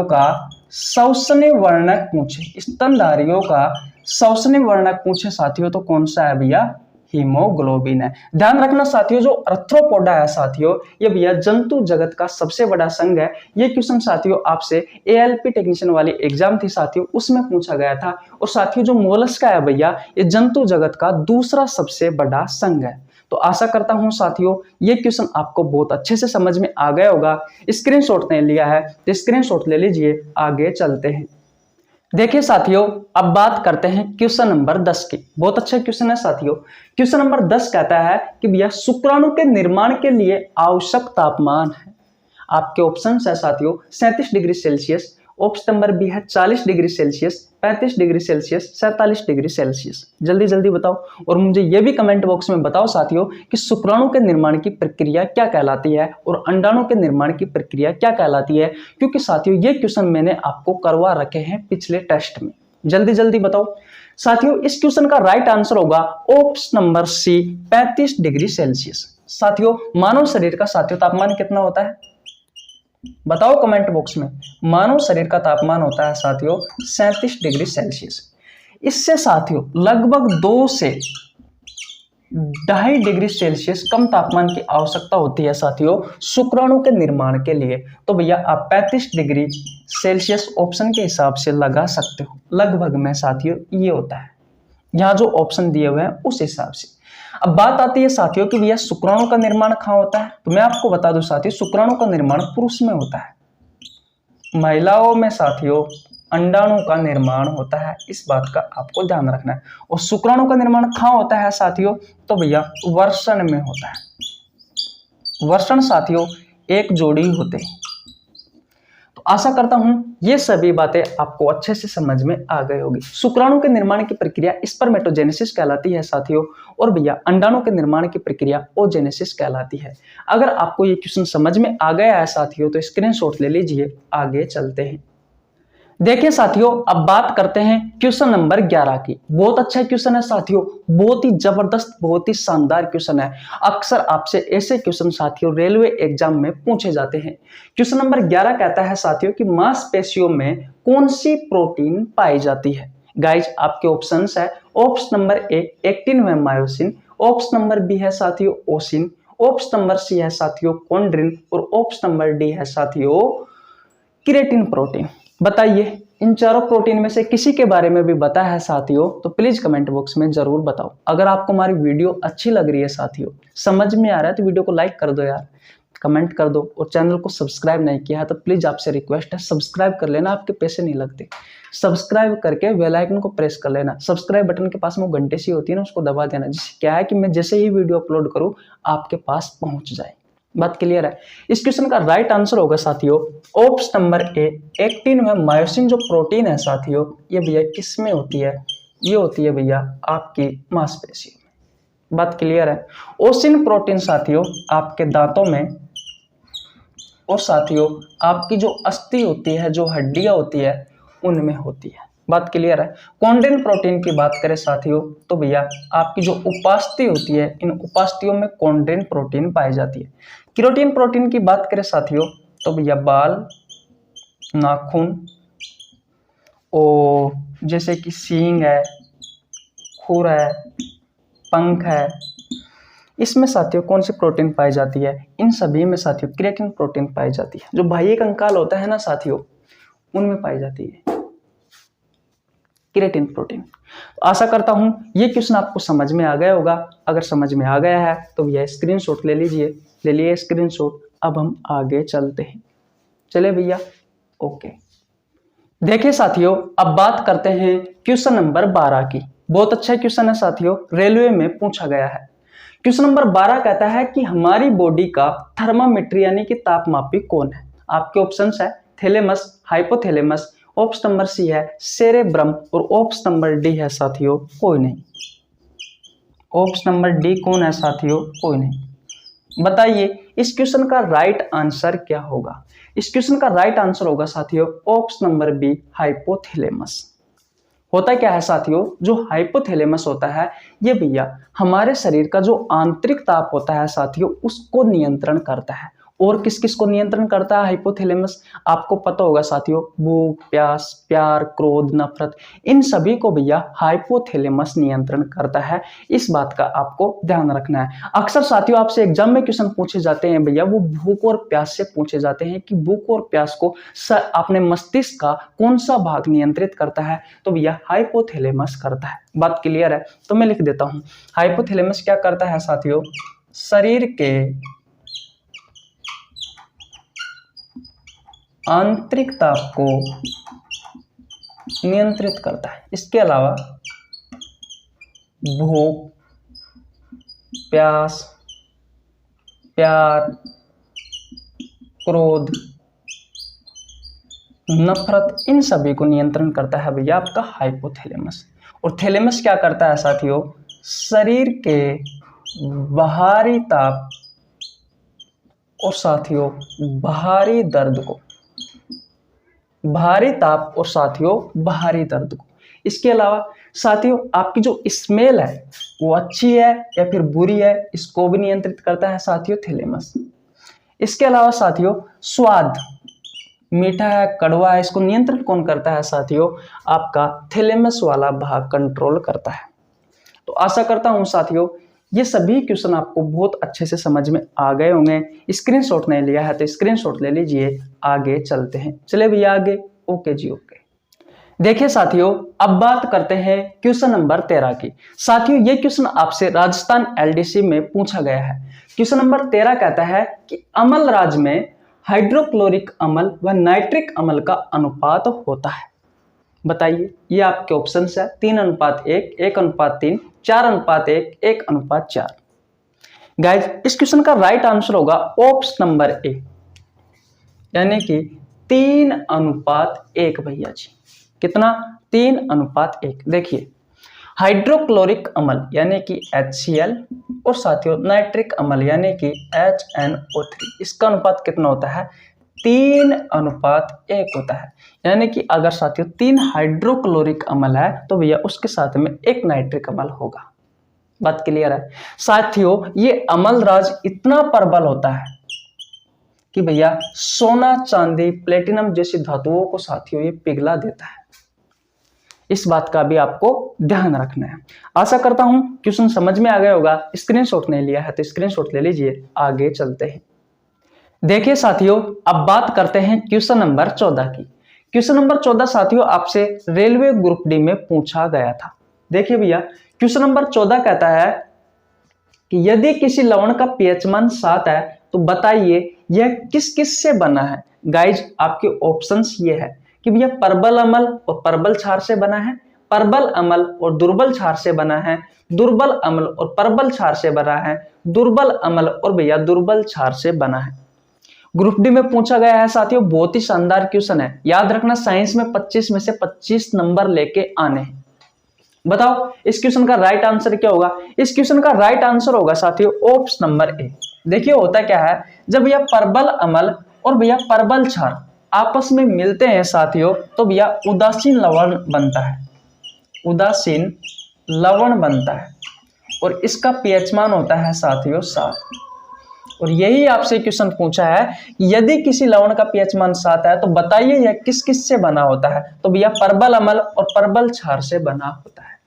का श्वसनीय वर्णक पूछे, स्तनधारियों का श्वसनीय वर्णक पूछे साथियों तो कौन सा है भैया? हीमोग्लोबिन है। ध्यान रखना साथियों जो आर्थ्रोपोडा है साथियों ये भैया जंतु जगत का सबसे बड़ा संघ है। ये क्वेश्चन साथियों आपसे एएलपी टेक्नीशियन वाली एग्जाम थी साथियों उसमें पूछा गया था। और साथियों जो मोलस्का है भैया ये जंतु जगत का दूसरा सबसे बड़ा संघ है। तो आशा करता हूं साथियों ये क्वेश्चन आपको बहुत अच्छे से समझ में आ गया होगा। स्क्रीनशॉट नहीं लिया है तो स्क्रीनशॉट ले लीजिए, आगे चलते हैं। देखिए साथियों अब बात करते हैं क्वेश्चन नंबर 10 की। बहुत अच्छा क्वेश्चन है साथियों। क्वेश्चन नंबर 10 कहता है कि भैया शुक्राणु के निर्माण के लिए आवश्यक तापमान है। आपके ऑप्शन है साथियों 37 degree Celsius, option number B है 40 degree Celsius, 35 degree Celsius, 47 degree Celsius. जल्दी जल्दी बताओ और मुझे ये भी कमेंट बॉक्स में बताओ साथियों कि शुक्राणु के निर्माण की प्रक्रिया क्या कहलाती है और अंडाणु के निर्माण की प्रक्रिया क्या कहलाती है, क्योंकि साथियों ये क्वेश्चन मैंने आपको करवा रखे हैं पिछले टेस्ट में। जल्दी जल्दी बताओ साथियों। इस क्वेश्चन का राइट आंसर होगा option number C 35 degree Celsius. साथियों मानव शरीर का साथियों तापमान कितना होता है बताओ कमेंट बॉक्स में। मानव शरीर का तापमान होता है साथियों 37 डिग्री सेल्सियस। इससे साथियों लगभग 2 से 2.5 डिग्री सेल्सियस कम तापमान की आवश्यकता होती है साथियों शुक्राणु के निर्माण के लिए। तो भैया आप 35 डिग्री सेल्सियस ऑप्शन के हिसाब से लगा सकते हो। लगभग में साथियों ये होता है, यहाँ जो ऑप्शन दिए हुए हैं उस हिसाब से। अब बात आती है साथियों कि भैया शुक्राणु का निर्माण कहाँ होता है, तो मैं आपको बता दूं साथियों शुक्राणु का निर्माण पुरुष में होता है। महिलाओं में साथियों अंडाणु का निर्माण होता है, इस बात का आपको ध्यान रखना है। और शुक्राणु का निर्माण कहाँ होता है साथियों, तो भैया वर्षण में होता है। वर्षण साथियों एक जोड़ी होते हैं। तो आशा करता हूं ये सभी बातें आपको अच्छे से समझ में आ गई होगी। शुक्राणु के निर्माण की प्रक्रिया स्पर्मेटोजेनेसिस कहलाती है साथियों, और भैया अंडाणु के निर्माण की प्रक्रिया ओजेनेसिस कहलाती है। अगर आपको ये क्वेश्चन समझ में आ गया है साथियों तो स्क्रीनशॉट ले लीजिए, आगे चलते हैं। देखिए साथियों अब बात करते हैं क्वेश्चन नंबर 11 की। बहुत अच्छा क्वेश्चन है साथियों, बहुत ही जबरदस्त, बहुत ही शानदार क्वेश्चन है। अक्सर आपसे ऐसे क्वेश्चन साथियों रेलवे एग्जाम में पूछे जाते हैं। क्वेश्चन नंबर 11 कहता है साथियों कि मांसपेशियों में कौन सी प्रोटीन पाई जाती है। गाइज आपके ऑप्शंस है, ऑप्शन नंबर ए एक्टिन व मायोसिन, ऑप्शन नंबर बी है साथियों ओसिन, ऑप्शन नंबर सी है साथियों कॉन्ड्रिन और ऑप्शन नंबर डी है साथियों क्रिएटिन प्रोटीन। बताइए इन चारों प्रोटीन में से किसी के बारे में भी पता है साथियों तो प्लीज कमेंट बॉक्स में जरूर बताओ। अगर आपको हमारी वीडियो अच्छी लग रही है साथियों, समझ में आ रहा है तो वीडियो को लाइक कर दो यार, कमेंट कर दो और चैनल को सब्सक्राइब नहीं किया है तो प्लीज आपसे रिक्वेस्ट है सब्सक्राइब कर लेना, आपके पैसे नहीं लगते। सब्सक्राइब करके बेल आइकन को प्रेस कर लेना, सब्सक्राइब बटन के पास में वो घंटे सी होती है ना उसको दबा देना, जिससे क्या है कि मैं जैसे ही वीडियो अपलोड करूं आपके पास पहुंच जाए। बात क्लियर है। इस क्वेश्चन का राइट आंसर होगा साथियों ऑप्शन नंबर ए एक्टिन व मायोसिन जो प्रोटीन है साथियों ये भैया किस में होती है, ये होती है भैया आपकी मांसपेशियों में। बात क्लियर है। ओसिन प्रोटीन साथियों आपके दांतों में और साथियों आपकी जो अस्थि होती है, जो हड्डियां होती है उनमें होती है। बात क्लियर है। कॉन्ड्रिन प्रोटीन की बात करें साथियों तो भैया आपकी जो उपास्थि होती है इन उपास्थियों में कॉन्ड्रिन प्रोटीन पाई जाती है। केराटिन प्रोटीन की बात करें साथियों तो भैया बाल, नाखून और जैसे कि सींग है, खुर है, पंख है, इसमें साथियों कौन सी प्रोटीन पाई जाती है, इन सभी में साथियों क्रिएटिन प्रोटीन पाई जाती है। जो बाह्य कंकाल होता है ना साथियों उनमें पाई जाती है क्रिएटिन प्रोटीन। तो आशा करता हूं ये क्वेश्चन आपको समझ में आ गया होगा। अगर समझ में आ गया है तो भैया स्क्रीनशॉट ले लीजिए, ले लिए स्क्रीनशॉट। अब हम आगे चलते हैं, चले भैया ओके। देखिए साथियों अब बात करते हैं क्वेश्चन नंबर 12 की। बहुत अच्छा क्वेश्चन है साथियों, रेलवे में पूछा गया है। क्वेश्चन नंबर 12 कहता है कि हमारी बॉडी का थर्मामीटर यानी कि तापमापी कौन है। आपके ऑप्शंस है thalamus, hypothalamus, option number C है सेरेब्रम और ऑप्शन नंबर डी है साथियों कोई नहीं। ऑप्शन नंबर डी कौन है साथियों, कोई नहीं। बताइए इस क्वेश्चन का राइट आंसर क्या होगा। इस क्वेश्चन का राइट आंसर होगा साथियों ऑप्शन नंबर बी हाइपोथैलेमस। होता क्या है साथियों, जो हाइपोथैलेमस होता है ये भैया हमारे शरीर का जो आंतरिक ताप होता है साथियों उसको नियंत्रण करता है। और किस किस को नियंत्रण करता है हाइपोथैलेमस, आपको पता होगा साथियों भूख, प्यास, प्यार, क्रोध, नफरत, इन सभी को भैया हाइपोथैलेमस नियंत्रण करता है। इस बात का आपको ध्यान रखना है। अक्सर साथियों आपसे एग्जाम में क्वेश्चन पूछे जाते हैं भैया वो भूख और प्यास से पूछे जाते हैं कि भूख और प्यास को अपने मस्तिष्क का कौन सा भाग नियंत्रित करता है, तो भैया हाइपोथैलेमस करता है। बात क्लियर है। तो मैं लिख देता हूं हाइपोथैलेमस क्या करता है साथियों, शरीर के आंतरिक ताप को नियंत्रित करता है। इसके अलावा भूख, प्यास, प्यार, क्रोध, नफरत, इन सभी को नियंत्रण करता है भैया आपका हाइपोथैलेमस। और थैलेमस क्या करता है साथियों, शरीर के बाहरी ताप और साथियों बाहरी दर्द को, भारी ताप और साथियों बाहरी दर्द को। इसके अलावा साथियों आपकी जो स्मेल है वो अच्छी है या फिर बुरी है इसको भी नियंत्रित करता है साथियों थैलेमस। इसके अलावा साथियों स्वाद, मीठा है, कड़वा है, इसको नियंत्रण कौन करता है साथियों, आपका थैलेमस वाला भाग कंट्रोल करता है। तो आशा करता हूं साथियों ये सभी क्वेश्चन आपको बहुत अच्छे से समझ में आ गए होंगे। स्क्रीनशॉट नहीं लिया है तो स्क्रीनशॉट ले लीजिए, आगे चलते हैं। चले भैया आगे, ओके जी ओके। देखिए साथियों अब बात करते हैं क्वेश्चन नंबर 13 की। साथियों ये क्वेश्चन आपसे राजस्थान एलडीसी में पूछा गया है। क्वेश्चन नंबर 13 कहता है कि अम्ल राज्य में हाइड्रोक्लोरिक अम्ल व नाइट्रिक अम्ल का अनुपात होता है। बताइए ये आपके ऑप्शंस है 3:1, 1:3, 4:1, 1:4। गाइज इस क्वेश्चन का राइट आंसर होगा ऑप्शन नंबर ए यानी कि 3:1 भैया जी। कितना, 3:1। देखिए हाइड्रोक्लोरिक अम्ल यानी कि HCl और साथियों नाइट्रिक अम्ल यानी कि HNO3, इसका अनुपात कितना होता है, 3:1 होता है। यानी कि अगर साथियों 3 हाइड्रोक्लोरिक अम्ल है तो भैया उसके साथ में 1 नाइट्रिक अम्ल होगा। बात क्लियर है साथियों। ये अम्ल राज इतना प्रबल होता है कि भैया सोना, चांदी, प्लेटिनम जैसी धातुओं को साथियों ये पिघला देता है। इस बात का भी आपको ध्यान रखना है। आशा करता हूं क्वेश्चन समझ में आ गया होगा। स्क्रीनशॉट नहीं लिया है तो स्क्रीनशॉट ले लीजिए, आगे चलते हैं। देखिए साथियों, अब बात करते हैं क्वेश्चन नंबर 14 की। क्वेश्चन नंबर 14 साथियों आपसे रेलवे ग्रुप डी में पूछा गया था। देखिए भैया, क्वेश्चन नंबर 14 कहता है कि यदि किसी लवण का पीएच मान 7 है तो बताइए यह किस किस से बना है। गाइज आपके ऑप्शंस ये है कि भैया परबल अम्ल और परबल क्षार से बना है, परबल अम्ल और दुर्बल क्षार से बना है, दुर्बल अम्ल और परबल क्षार से बना है, दुर्बल अम्ल और भैया दुर्बल क्षार से बना है। ग्रुप डी में पूछा गया है साथियों, बहुत ही शानदार क्वेश्चन है। याद रखना साइंस में 25 में से 25 नंबर लेके आने हैं। बताओ इस क्वेश्चन का राइट आंसर क्या होगा। इस क्वेश्चन का राइट आंसर होगा साथियों ऑप्शन नंबर ए। देखिए होता क्या है, जब भैया परबल अम्ल और भैया परबल क्षार आपस में मिलते हैं साथियों तो भैया उदासीन लवण बनता है, उदासीन लवण बनता है और इसका पीएच मान होता है साथियों 7। और यही आपसे क्वेश्चन पूछा है कि यदि किसी लवण का पीएच मान 7 है तो बताइए यह किस किस से बना होता है। तो भैया परबल अम्ल और परबल क्षार से बना होता है।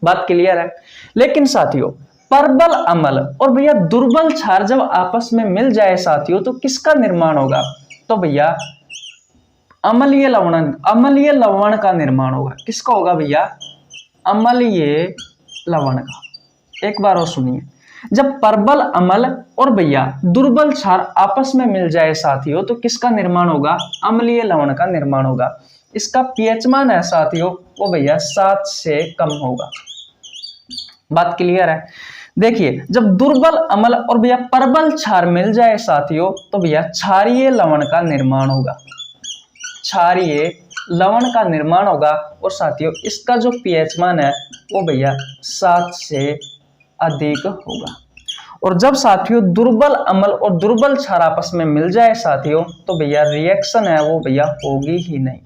बात क्लियर है। लेकिन साथियों परबल अम्ल और भैया दुर्बल क्षार जब आपस में मिल जाए साथियों तो किसका निर्माण होगा। तो भैया अम्लीय लवण का निर्माण होगा। किसका होगा भैया, अम्लीय लवण का। एक बार और सुनिए, जब परबल अम्ल और भैया दुर्बल क्षार आपस में मिल जाए साथियों तो किसका निर्माण होगा, अम्लीय लवण का निर्माण होगा। इसका पीएच मान है साथियों वो भैया 7 से कम होगा। बात क्लियर है। देखिए जब दुर्बल अम्ल और भैया परबल क्षार मिल जाए साथियों तो भैया क्षारीय लवण का निर्माण होगा, क्षारीय लवण का निर्माण होगा। और साथियों इसका जो पीएच मान है वो भैया 7 से अधिक होगा। और जब साथियों दुर्बल अम्ल और दुर्बल क्षार आपस में मिल जाए साथियों तो भैया रिएक्शन है वो भैया होगी ही नहीं,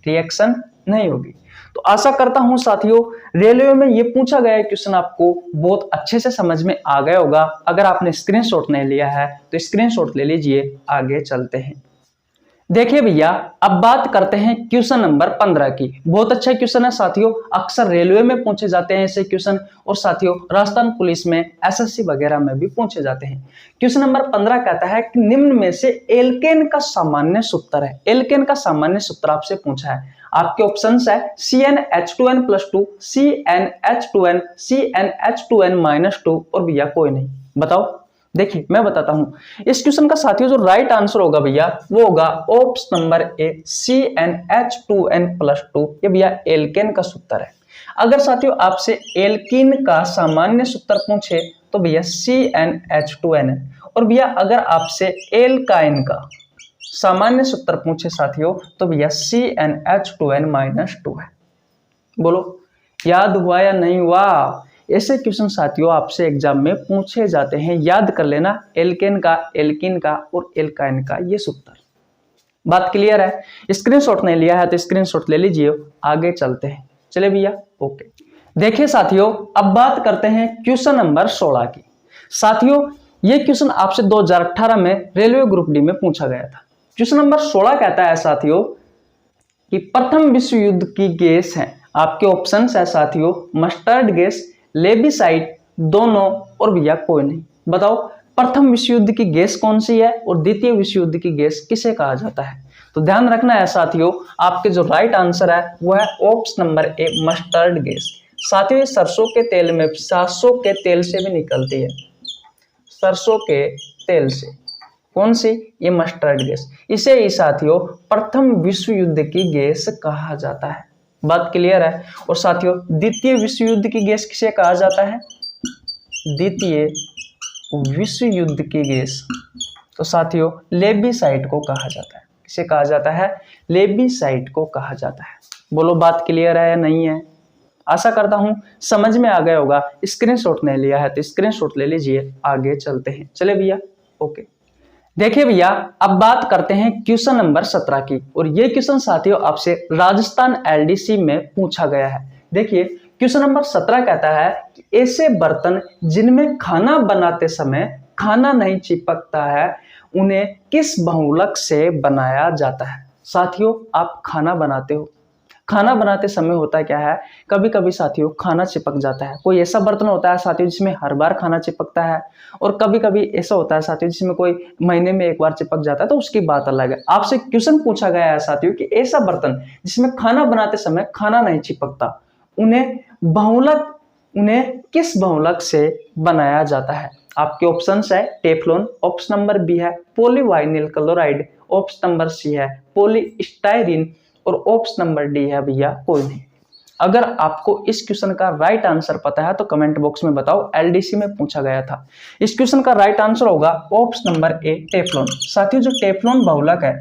रिएक्शन नहीं होगी। तो आशा करता हूं साथियों रेलवे में ये पूछा गया क्वेश्चन आपको बहुत अच्छे से समझ में आ गया होगा। अगर आपने स्क्रीनशॉट नहीं लिया है तो स्क्रीनशॉट ले लीजिए, आगे चलते हैं। देखिए भैया अब बात करते हैं क्वेश्चन नंबर 15 की। बहुत अच्छा क्वेश्चन है साथियों, अक्सर रेलवे में पूछे जाते हैं ऐसे क्वेश्चन और साथियों राजस्थान पुलिस में एसएससी वगैरह में भी पूछे जाते हैं। क्वेश्चन नंबर 15 कहता है कि निम्न में से एल्केन का सामान्य सूत्र है। एल्केन का सामान्य सूत्र आपसे पूछा है। आपके ऑप्शंस है CnH2n+2, CnH2n, CnH2n-2 और भैया कोई नहीं। बताओ। देखिए मैं बताता हूं इस क्वेश्चन का साथियों जो राइट आंसर होगा भैया वो होगा ऑप्शन नंबर ए CnH2n+2। ये भैया एल्केन का सूत्र है। अगर साथियों आपसे एल्कीन का सामान्य सूत्र पूछे तो भैया CnH2n है। और भैया अगर आपसे एल्काइन का सामान्य सूत्र पूछे साथियों तो भैया CnH2n-2 है। बोलो याद हुआ या नहीं हुआ। ऐसे क्वेश्चन साथियों आपसे एग्जाम में पूछे जाते हैं, याद कर लेना एल्केन का, एल्कीन का और एल्काइन का ये सूत्र। बात क्लियर है। स्क्रीनशॉट नहीं लिया है तो स्क्रीनशॉट ले लीजिए, आगे चलते हैं। चले भैया ओके। देखिए साथियों अब बात करते हैं क्वेश्चन नंबर 16 की। साथियों ये क्वेश्चन आपसे 2018 में रेलवे ग्रुप डी में पूछा गया था। क्वेश्चन नंबर 16 कहता है साथियों कि प्रथम विश्व युद्ध की गैस है। आपके ऑप्शंस है साथियों मस्टर्ड गैस, लेबिसाइड, दोनों और भैया कोई नहीं। बताओ प्रथम विश्व युद्ध की गैस कौन सी है और द्वितीय विश्व युद्ध की गैस किसे कहा जाता है। तो ध्यान रखना है साथियों आपके जो राइट आंसर है वो है ऑप्शन नंबर ए मस्टर्ड गैस। साथियों ये सरसों के तेल में, सरसों के तेल से भी निकलती है, सरसों के तेल से। कौन सी, ये मस्टर्ड गैस। इसे ही साथियों प्रथम विश्व युद्ध की गैस कहा जाता है। बात क्लियर है। और साथियों द्वितीय विश्व युद्ध की गैस किसे कहा जाता है, द्वितीय विश्व युद्ध की गैस तो साथियों लेबिसाइड को कहा जाता है। किसे कहा जाता है, लेबिसाइड को कहा जाता है। बोलो बात क्लियर है या नहीं है। आशा करता हूं समझ में आ गया होगा। स्क्रीनशॉट नहीं लिया है तो स्क्रीनशॉट ले लीजिए, आगे चलते हैं। चले भैया ओके। देखिए भैया अब बात करते हैं क्वेश्चन नंबर 17 की। और ये क्वेश्चन साथियों आपसे राजस्थान एलडीसी में पूछा गया है। देखिए क्वेश्चन नंबर 17 कहता है कि ऐसे बर्तन जिनमें खाना बनाते समय खाना नहीं चिपकता है उन्हें किस बहुलक से बनाया जाता है। साथियों आप खाना बनाते हो, खाना बनाते समय होता क्या है, कभी कभी साथियों खाना चिपक जाता है। कोई ऐसा बर्तन होता है साथियों जिसमें हर बार खाना चिपकता है, और कभी कभी ऐसा होता है साथियों जिसमें कोई महीने में एक बार चिपक जाता है, तो उसकी बात अलग है। आपसे क्वेश्चन पूछा गया है साथियों कि ऐसा बर्तन जिसमें खाना बनाते समय खाना नहीं चिपकता, उन्हें किस बहुलक से बनाया जाता है। आपके ऑप्शंस है टेफ्लॉन, ऑप्शन नंबर बी है पॉलीवाइनिल क्लोराइड, ऑप्शन नंबर सी है पॉलीस्टाइरीन, और ऑप्शन नंबर डी है भैया कोई नहीं। अगर आपको इस क्वेश्चन का राइट आंसर पता है तो कमेंट बॉक्स में बताओ, एलडीसी में पूछा गया था। इस क्वेश्चन का राइट आंसर होगा ऑप्शन नंबर ए टेफ्लॉन। साथियों जो टेफ्लॉन बहुलक है,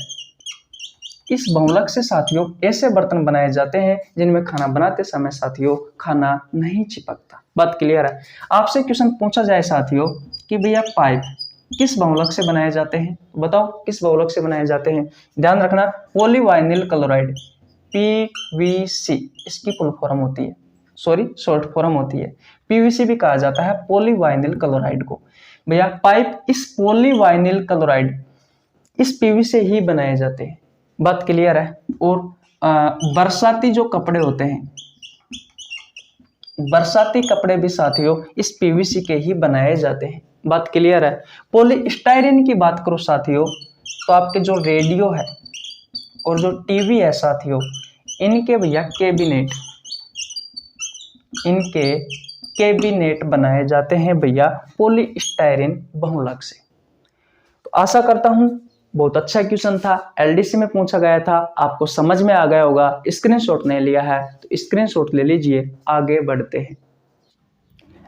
इस बहुलक से साथियों ऐसे बर्तन बनाए जाते हैं जिनमें खाना बनाते समय साथियों खाना नहीं चिपकता। बात क्लियर है। आपसे क्वेश्चन पूछा जाए साथियों कि भैया पाइप किस बहुलक से बनाए जाते हैं, बताओ किस बहुलक से बनाए जाते हैं। ध्यान रखना पॉलीवाइनिल क्लोराइड पीवीसी इसकी फुल फॉर्म होती है, शॉर्ट फॉर्म होती है। पीवीसी भी कहा जाता है पॉलीवाइनिल क्लोराइड को। भैया पाइप इस पॉलीवाइनिल क्लोराइड इस पीवीसी से ही बनाए जाते हैं। बात क्लियर है। और बरसाती जो कपड़े होते हैं, बरसाती कपड़े भी साथियों इस पीवीसी के ही बनाए जाते हैं। बात क्लियर है। पॉलीस्टाइरीन की बात करो साथियों तो आपके जो रेडियो है और जो टीवी है साथियों, इनके भैया कैबिनेट बनाए जाते हैं भैया पॉलीस्टाइरीन बहुलक से। तो आशा करता हूं बहुत अच्छा क्वेश्चन था, एलडीसी में पूछा गया था, आपको समझ में आ गया होगा। स्क्रीनशॉट नहीं लिया है तो स्क्रीनशॉट ले लीजिए। आगे बढ़ते हैं।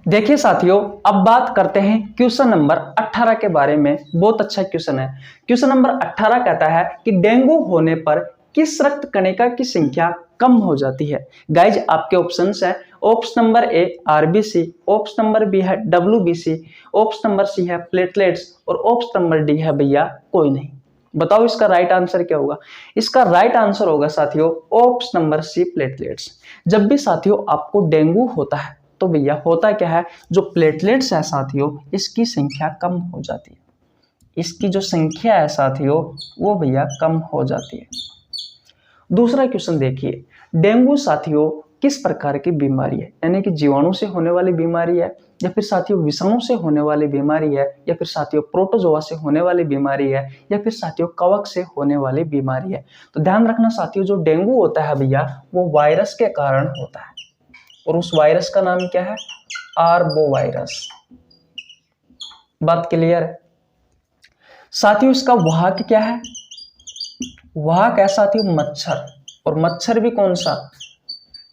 देखिए साथियों अब बात करते हैं क्वेश्चन नंबर 18 के बारे में। बहुत अच्छा क्वेश्चन है। क्वेश्चन नंबर 18 कहता है कि डेंगू होने पर किस रक्त कणिका की संख्या कम हो जाती है। गाइज आपके ऑप्शंस है option number A RBC, option number B है डब्ल्यूबीसी, ऑप्शन नंबर सी है प्लेटलेट्स, और ऑप्शन नंबर डी है भैया कोई नहीं। बताओ इसका राइट आंसर क्या होगा। इसका राइट आंसर होगा साथियों ऑप्शन नंबर सी प्लेटलेट्स। जब भी साथियों आपको डेंगू होता है तो भैया होता क्या है, जो प्लेटलेट्स है साथियों इसकी संख्या कम हो जाती है। इसकी जो संख्या है साथियों वो भैया कम हो जाती है। दूसरा क्वेश्चन देखिए, डेंगू साथियों किस प्रकार की बीमारी है, यानी कि जीवाणु से होने वाली बीमारी है, या फिर साथियों विषाणु से होने वाली बीमारी है, या फिर साथियों प्रोटोजोआ से होने वाली बीमारी है, या फिर साथियों कवक से होने वाली बीमारी है। तो ध्यान रखना साथियों जो डेंगू होता है भैया वो वायरस के कारण होता है, और उस वायरस का नाम क्या है, आर्बो वायरस। बात क्लियर है। साथियों इसका वाहक क्या है, वाहक है साथियों मच्छर, और मच्छर भी कौन सा,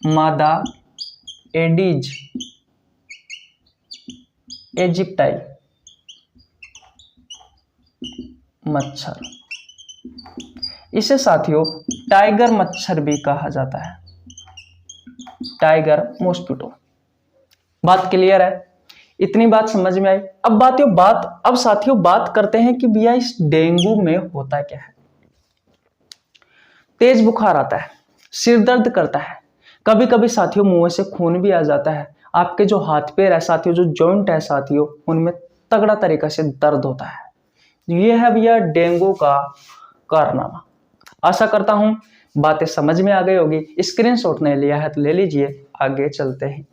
मादा एडिज इजिप्टाई मच्छर। इसे साथियों टाइगर मच्छर भी कहा जाता है, टाइगर मॉस्किटो। बात क्लियर है। इतनी बात समझ में आई। अब साथियों बात करते हैं कि भैया इस डेंगू में होता क्या है। तेज बुखार आता है, सिर दर्द करता है, कभी कभी साथियों मुंह से खून भी आ जाता है। आपके जो हाथ पैर है साथियों, जो जॉइंट है साथियों, उनमें तगड़ा तरीका से दर्द होता है। ये है भैया डेंगू का कारनामा। आशा करता हूं बातें समझ में आ गई होगी। स्क्रीनशॉट नहीं लिया है तो ले लीजिए। आगे चलते हैं।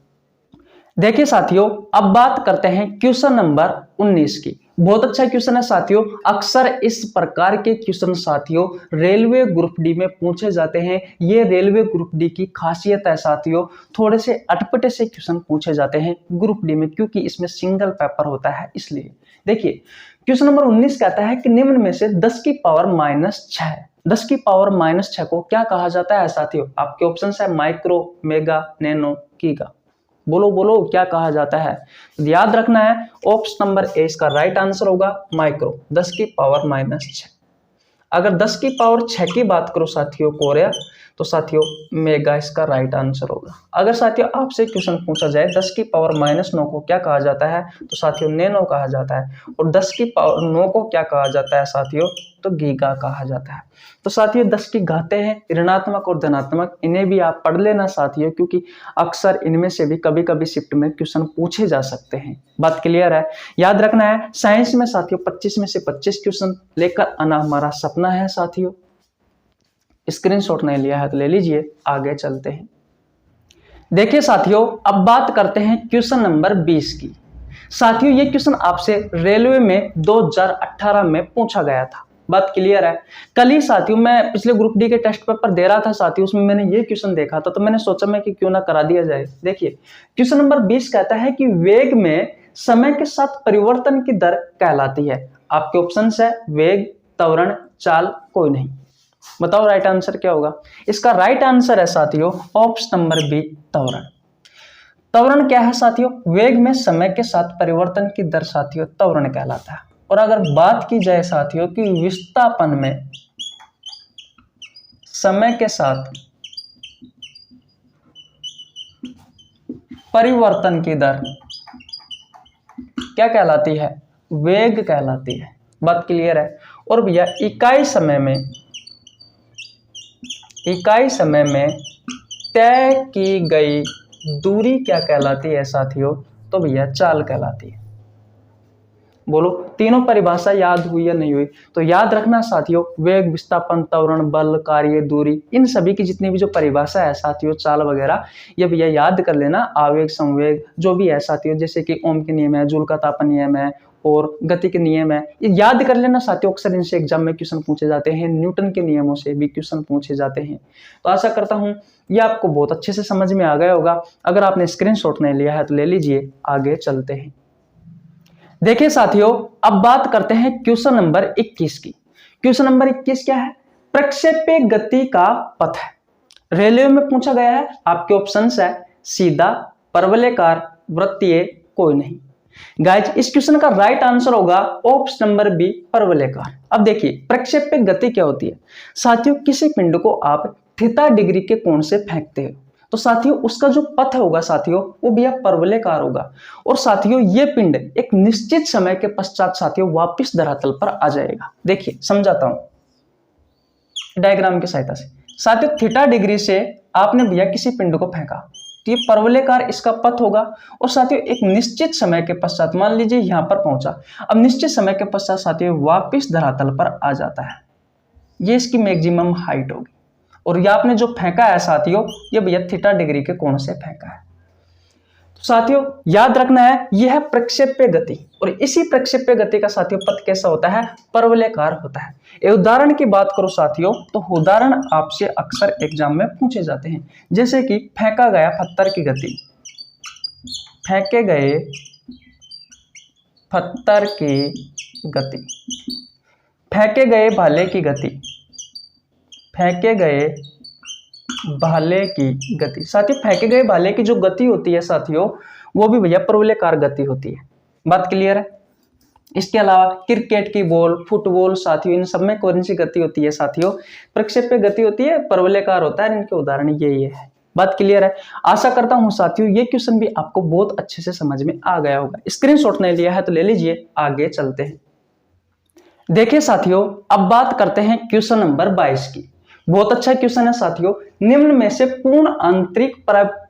देखिए साथियों अब बात करते हैं क्वेश्चन नंबर 19 की। बहुत अच्छा क्वेश्चन है साथियों। अक्सर इस प्रकार के क्वेश्चन साथियों रेलवे ग्रुप डी में पूछे जाते हैं। ये रेलवे ग्रुप डी की खासियत है साथियों, थोड़े से अटपटे से क्वेश्चन पूछे जाते हैं ग्रुप डी में, क्योंकि इसमें सिंगल पेपर होता है इसलिए। देखिए क्वेश्चन नंबर 19 कहता है कि निम्न में से 10 की पावर -6 10 की पावर -6 को क्या कहा जाता है साथियों। आपके ऑप्शन है माइक्रो, मेगा, नैनो, गीगा। बोलो बोलो क्या कहा जाता है। याद रखना है ऑप्शन नंबर ए इसका राइट आंसर होगा माइक्रो, 10 की पावर -6। अगर 10 की पावर 6 की बात करो साथियों कोरिया, तो साथियों मेगा इसका राइट आंसर होगा। अगर साथियों आपसे क्वेश्चन पूछा जाए 10 की पावर -9 को क्या कहा जाता है, तो साथियों नैनो कहा जाता है। और 10 की पावर 9 को क्या कहा जाता है साथियों, तो गीगा कहा जाता है। तो साथियों 10 की घातें हैं ऋणात्मक और धनात्मक, इन्हें भी आप पढ़ लेना साथियों, क्योंकि अक्सर इनमें से भी कभी कभी शिफ्ट में क्वेश्चन पूछे जा सकते हैं। बात क्लियर है। याद रखना है साइंस में साथियों 25 में से 25 क्वेश्चन लेकर आना हमारा सपना है साथियों। स्क्रीनशॉट नहीं लिया है तो ले लीजिए, आगे चलते हैं। देखिए साथियों, अब बात करते हैं क्वेश्चन नंबर 20 की। साथियों ये क्वेश्चन आपसे रेलवे में 2018 में पूछा गया था। बात क्लियर है। कल ही साथियों मैं पिछले ग्रुप डी के टेस्ट पेपर दे रहा था साथियों, उसमें मैंने ये क्वेश्चन देखा था, तो मैंने सोचा मैं कि क्यों ना करा दिया जाए। देखिए क्वेश्चन नंबर 20 कहता है कि वेग में समय के साथ परिवर्तन की दर कहलाती है। आपके ऑप्शन है वेग, त्वरण, चाल, कोई नहीं। बताओ राइट आंसर क्या होगा। इसका राइट आंसर है साथियों ऑप्शन नंबर बी, त्वरण। त्वरण क्या है साथियों, वेग में समय के साथ परिवर्तन की दर साथियों त्वरण कहलाता है। और अगर बात की जाए साथियों कि विस्थापन में समय के साथ परिवर्तन की दर क्या कहलाती है, वेग कहलाती है। बात क्लियर है। और भैया इकाई समय में तय की गई दूरी क्या कहलाती है साथियों, तो भैया चाल कहलाती है। बोलो तीनों परिभाषा याद हुई या नहीं हुई। तो याद रखना साथियों, वेग, विस्थापन, त्वरण, बल, कार्य, दूरी, इन सभी की जितनी भी जो परिभाषा है साथियों, चाल वगैरह, ये भैया याद कर लेना। आवेग, संवेग जो भी है साथियों, जैसे कि ओम के नियम है, जूल का तापन नियम है और गति के नियम है, ये याद कर लेना साथियों। अक्सर इनसे एग्जाम में क्वेश्चन पूछे जाते हैं। न्यूटन के नियमों से भी क्वेश्चन पूछे जाते हैं। तो आशा करता हूं ये आपको बहुत अच्छे से समझ में आ गया होगा। अगर आपने स्क्रीनशॉट नहीं लिया है तो ले लीजिए, आगे चलते हैं। देखिए साथियों, अब बात करते हैं क्वेश्चन नंबर 21 की। क्वेश्चन नंबर 21 क्या है, प्रक्षेप्य गति का पथ है। रेलवे में पूछा गया है। आपके ऑप्शंस है सीधा, परवलयाकार, वृत्तीय, कोई नहीं। गाइज इस क्वेश्चन का राइट आंसर होगा ऑप्शन नंबर बी, परवलयाकार। अब देखिए प्रक्षेप्य गति क्या होती है साथियों, किसी पिंड को आप थीटा डिग्री के कोण से फेंकते हो तो साथियों उसका जो पथ होगा साथियों वो भैया परवलयाकार होगा। और साथियों ये पिंड एक निश्चित समय के पश्चात साथियों वापस धरातल पर आ जाएगा। देखिए समझाता हूं डायग्राम की सहायता से। साथियों थीटा डिग्री से आपने भैया किसी पिंड को फेंका तो ये परवलयाकार इसका पथ होगा। और साथियों एक निश्चित समय के पश्चात मान लीजिए यहां पर पहुंचा, अब निश्चित समय के पश्चात साथियों वापस धरातल पर आ जाता है। ये इसकी मैक्सिमम हाइट होगी। और ये आपने जो फेंका है साथियों, ये भैया थीटा डिग्री के कोण से फेंका है। तो साथियों याद रखना है यह है प्रक्षेप्य गति। और इसी प्रक्षेप्य गति का साथियों पथ कैसा होता है, परवलयाकार होता है। एक उदाहरण की बात करो साथियों, तो उदाहरण आपसे अक्सर एग्जाम में पूछे जाते हैं। जैसे कि फेंका गया पत्थर की गति, फेंके गए पत्थर की गति, फेंके गए भाले की गति, फेंके गए भाले की गति। साथियों फेंके गए भाले की जो गति होती है साथियों वो भी भैया परवलयाकार गति होती है। बात क्लियर है। इसके अलावा क्रिकेट की बॉल, फुटबॉल साथियों इन सब में कौन सी गति होती है साथियों, प्रक्षेप्य गति होती है, परवलयाकार होता है। इनके उदाहरण ये है। बात क्लियर है। आशा करता हूं साथियों ये क्वेश्चन भी आपको बहुत अच्छे से समझ में आ गया होगा। स्क्रीनशॉट नहीं लिया है तो ले लीजिए, आगे चलते हैं। देखिए साथियों अब बात करते हैं क्वेश्चन नंबर 22 की। बहुत अच्छा क्वेश्चन है साथियों। निम्न में से पूर्ण आंतरिक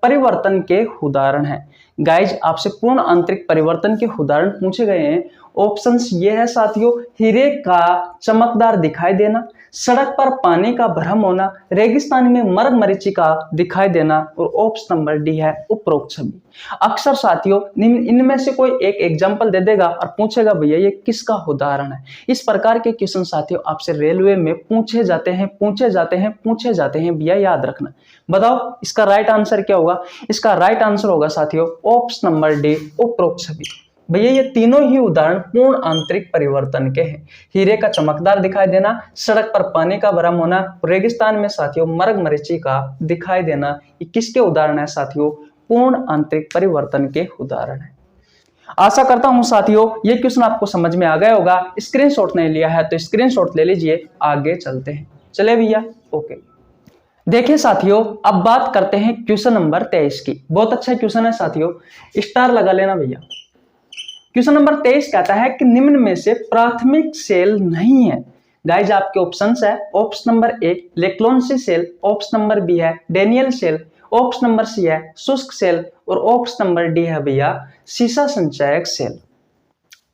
परिवर्तन के उदाहरण हैं। गाइज आपसे पूर्ण आंतरिक परिवर्तन के उदाहरण पूछे गए हैं। ऑप्शंस ये है साथियों, हीरे का चमकदार दिखाई देना, सड़क पर पानी का भ्रम होना, रेगिस्तान में मर्ग मरीचिका दिखाई देना, और ऑप्शन नंबर डी है उपरोक्त छवि। अक्सर साथियों इनमें से कोई एक एग्जाम्पल दे देगा और पूछेगा भैया ये किसका उदाहरण है। इस प्रकार के क्वेश्चन साथियों आपसे रेलवे में पूछे जाते हैं भैया, याद रखना। बताओ इसका राइट आंसर क्या होगा। इसका राइट आंसर होगा साथियों ऑप्शन नंबर डी, उपरोक्त छवि। भैया ये तीनों ही उदाहरण पूर्ण आंतरिक परिवर्तन के हैं। हीरे का चमकदार दिखाई देना, सड़क पर पानी का भ्रम होना, रेगिस्तान में साथियों मर्ग मरीचिका दिखाई देना, ये किसके उदाहरण है साथियों, पूर्ण आंतरिक परिवर्तन के उदाहरण है। आशा करता हूं साथियों ये क्वेश्चन आपको समझ में आ गया होगा। स्क्रीनशॉट नहीं लिया है तो स्क्रीनशॉट ले लीजिए, आगे चलते हैं। चले भैया ओके। देखिए साथियों अब बात करते हैं क्वेश्चन नंबर 23 की। बहुत अच्छा क्वेश्चन है साथियों, स्टार लगा लेना भैया। क्वेश्चन नंबर 23 कहता है कि निम्न में से प्राथमिक सेल नहीं है। गाइज आपके ऑप्शंस है option number A Leclanche cell, option number B है Daniell cell, option number C है शुष्क सेल, और ऑप्शन नंबर डी है भैया सीसा संचयक सेल।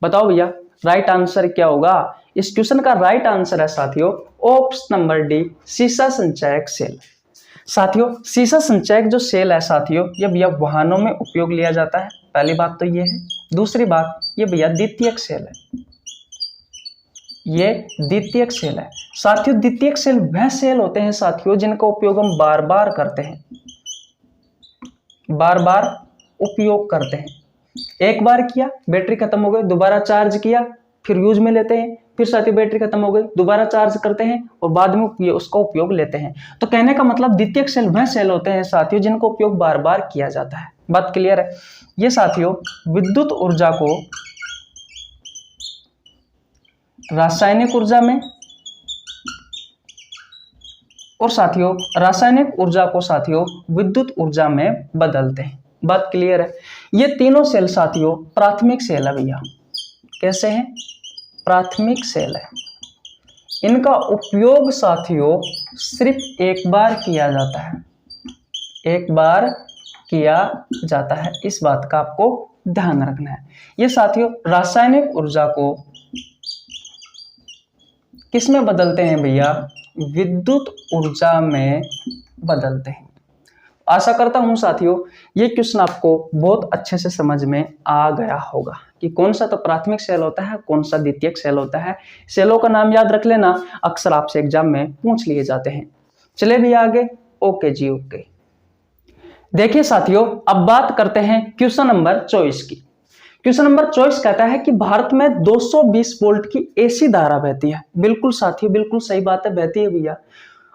बताओ भैया राइट आंसर क्या होगा? इस क्वेश्चन का राइट आंसर है साथियों ऑप्शन नंबर डी, सीसा संचयक सेल। साथियों सीसा संचयक जो सेल है साथियों, ये भैया वाहनों में उपयोग लिया जाता है, पहली बात तो ये है। दूसरी बात, ये भैया द्वितीयक सेल है, ये द्वितीयक सेल है। साथियों द्वितीयक सेल वह सेल होते हैं साथियों जिनका उपयोग हम बार बार करते हैं, बार बार उपयोग करते हैं। एक बार किया, बैटरी खत्म हो गई, दोबारा चार्ज किया, फिर यूज में लेते हैं, फिर साथियों बैटरी खत्म हो गई, दोबारा चार्ज करते हैं और बाद में उसका उपयोग लेते हैं। तो कहने का मतलब द्वितीयक सेल वह सेल होते हैं साथियों जिनका उपयोग बार बार किया जाता है। बात क्लियर है? ये साथियों विद्युत ऊर्जा को रासायनिक ऊर्जा में और साथियों रासायनिक ऊर्जा को साथियों विद्युत ऊर्जा में बदलते हैं। बात क्लियर है? ये तीनों सेल साथियों प्राथमिक सेल है भैया। कैसे हैं? प्राथमिक सेल है। इनका उपयोग साथियों सिर्फ एक बार किया जाता है, एक बार किया जाता है, इस बात का आपको ध्यान रखना है। ये साथियों रासायनिक ऊर्जा को किस में बदलते हैं भैया? विद्युत ऊर्जा में बदलते हैं। आशा करता हूं साथियों ये क्वेश्चन आपको बहुत अच्छे से समझ में आ गया होगा कि कौन सा तो प्राथमिक सेल होता है, कौन सा द्वितीयक सेल होता है। सेलों का नाम याद रख लेना, अक्सर आपसे एग्जाम में पूछ लिए जाते हैं। चले भी आगे। ओके जी ओके। देखिए साथियों अब बात करते हैं क्वेश्चन नंबर 24 की। क्वेश्चन नंबर 24 कहता है कि भारत में 220 वोल्ट की एसी धारा बहती है। बिल्कुल साथियों बिल्कुल सही बात है, बहती है भैया।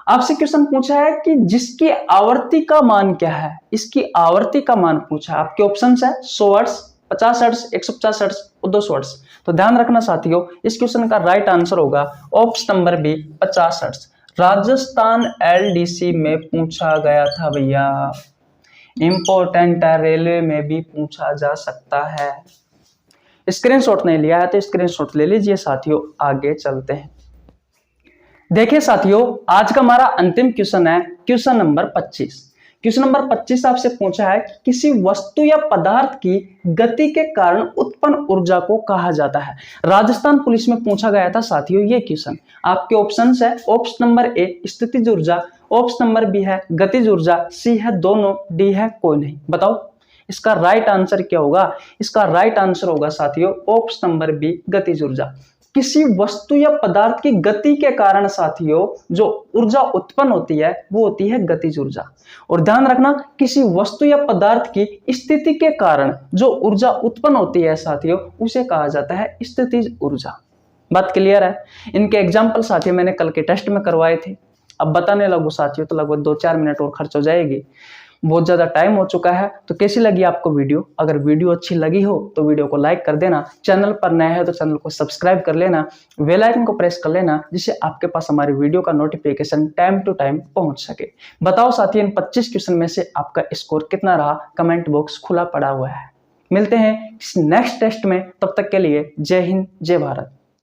आपसे क्वेश्चन पूछा है कि जिसकी आवर्ती का मान क्या है, इसकी आवर्ती का मान पूछा। आपके ऑप्शन है 100 हर्ट्ज, 50 हर्ट्ज, 150 हर्ट्ज और 200 हर्ट्ज। तो ध्यान रखना साथियों इस क्वेश्चन का राइट आंसर होगा option number B 50 hertz. Rajasthan LDC में पूछा गया था भैया, इंपॉर्टेंट है, रेलवे में भी पूछा जा सकता है। स्क्रीनशॉट नहीं लिया है तो स्क्रीनशॉट ले लीजिए साथियों। आगे चलते हैं। देखिए साथियों आज का हमारा अंतिम क्वेश्चन है क्वेश्चन नंबर 25। क्वेश्चन नंबर 25 आपसे पूछा है कि किसी वस्तु या पदार्थ की गति के कारण उत्पन्न ऊर्जा को कहा जाता है। राजस्थान पुलिस में पूछा गया था साथियों ये क्वेश्चन। आपके ऑप्शंस है ऑप्शन नंबर ए स्थितिज ऊर्जा, ऑप्शन नंबर बी है गतिज ऊर्जा, सी है दोनों, डी है कोई नहीं। बताओ इसका राइट आंसर क्या होगा? इसका राइट आंसर होगा साथियों ऑप्शन नंबर बी गतिज ऊर्जा। किसी वस्तु या पदार्थ की गति के कारण साथियों जो ऊर्जा उत्पन्न होती है वो होती है गतिज ऊर्जा। और ध्यान रखना किसी वस्तु या पदार्थ की स्थिति के कारण जो ऊर्जा उत्पन्न होती है साथियों उसे कहा जाता है स्थितिज ऊर्जा। बात क्लियर है? इनके एग्जाम्पल साथियों मैंने कल के टेस्ट में करवाए थे। अब बताने लगूं साथियों तो लगभग 2-4 मिनट और खर्च हो जाएगी, बहुत ज्यादा टाइम हो चुका है। तो कैसी लगी आपको वीडियो? अगर वीडियो अच्छी लगी हो तो वीडियो को लाइक कर देना, चैनल पर नया है तो चैनल को सब्सक्राइब कर लेना, बेल आइकन को प्रेस कर लेना जिससे आपके पास हमारी वीडियो का नोटिफिकेशन टाइम टू टाइम पहुंच सके। बताओ साथियों इन 25 क्वेश्चन में से आपका स्कोर कितना रहा? कमेंट बॉक्स खुला पड़ा हुआ है। मिलते हैं नेक्स्ट टेस्ट में, तब तक के लिए जय हिंद जय भारत।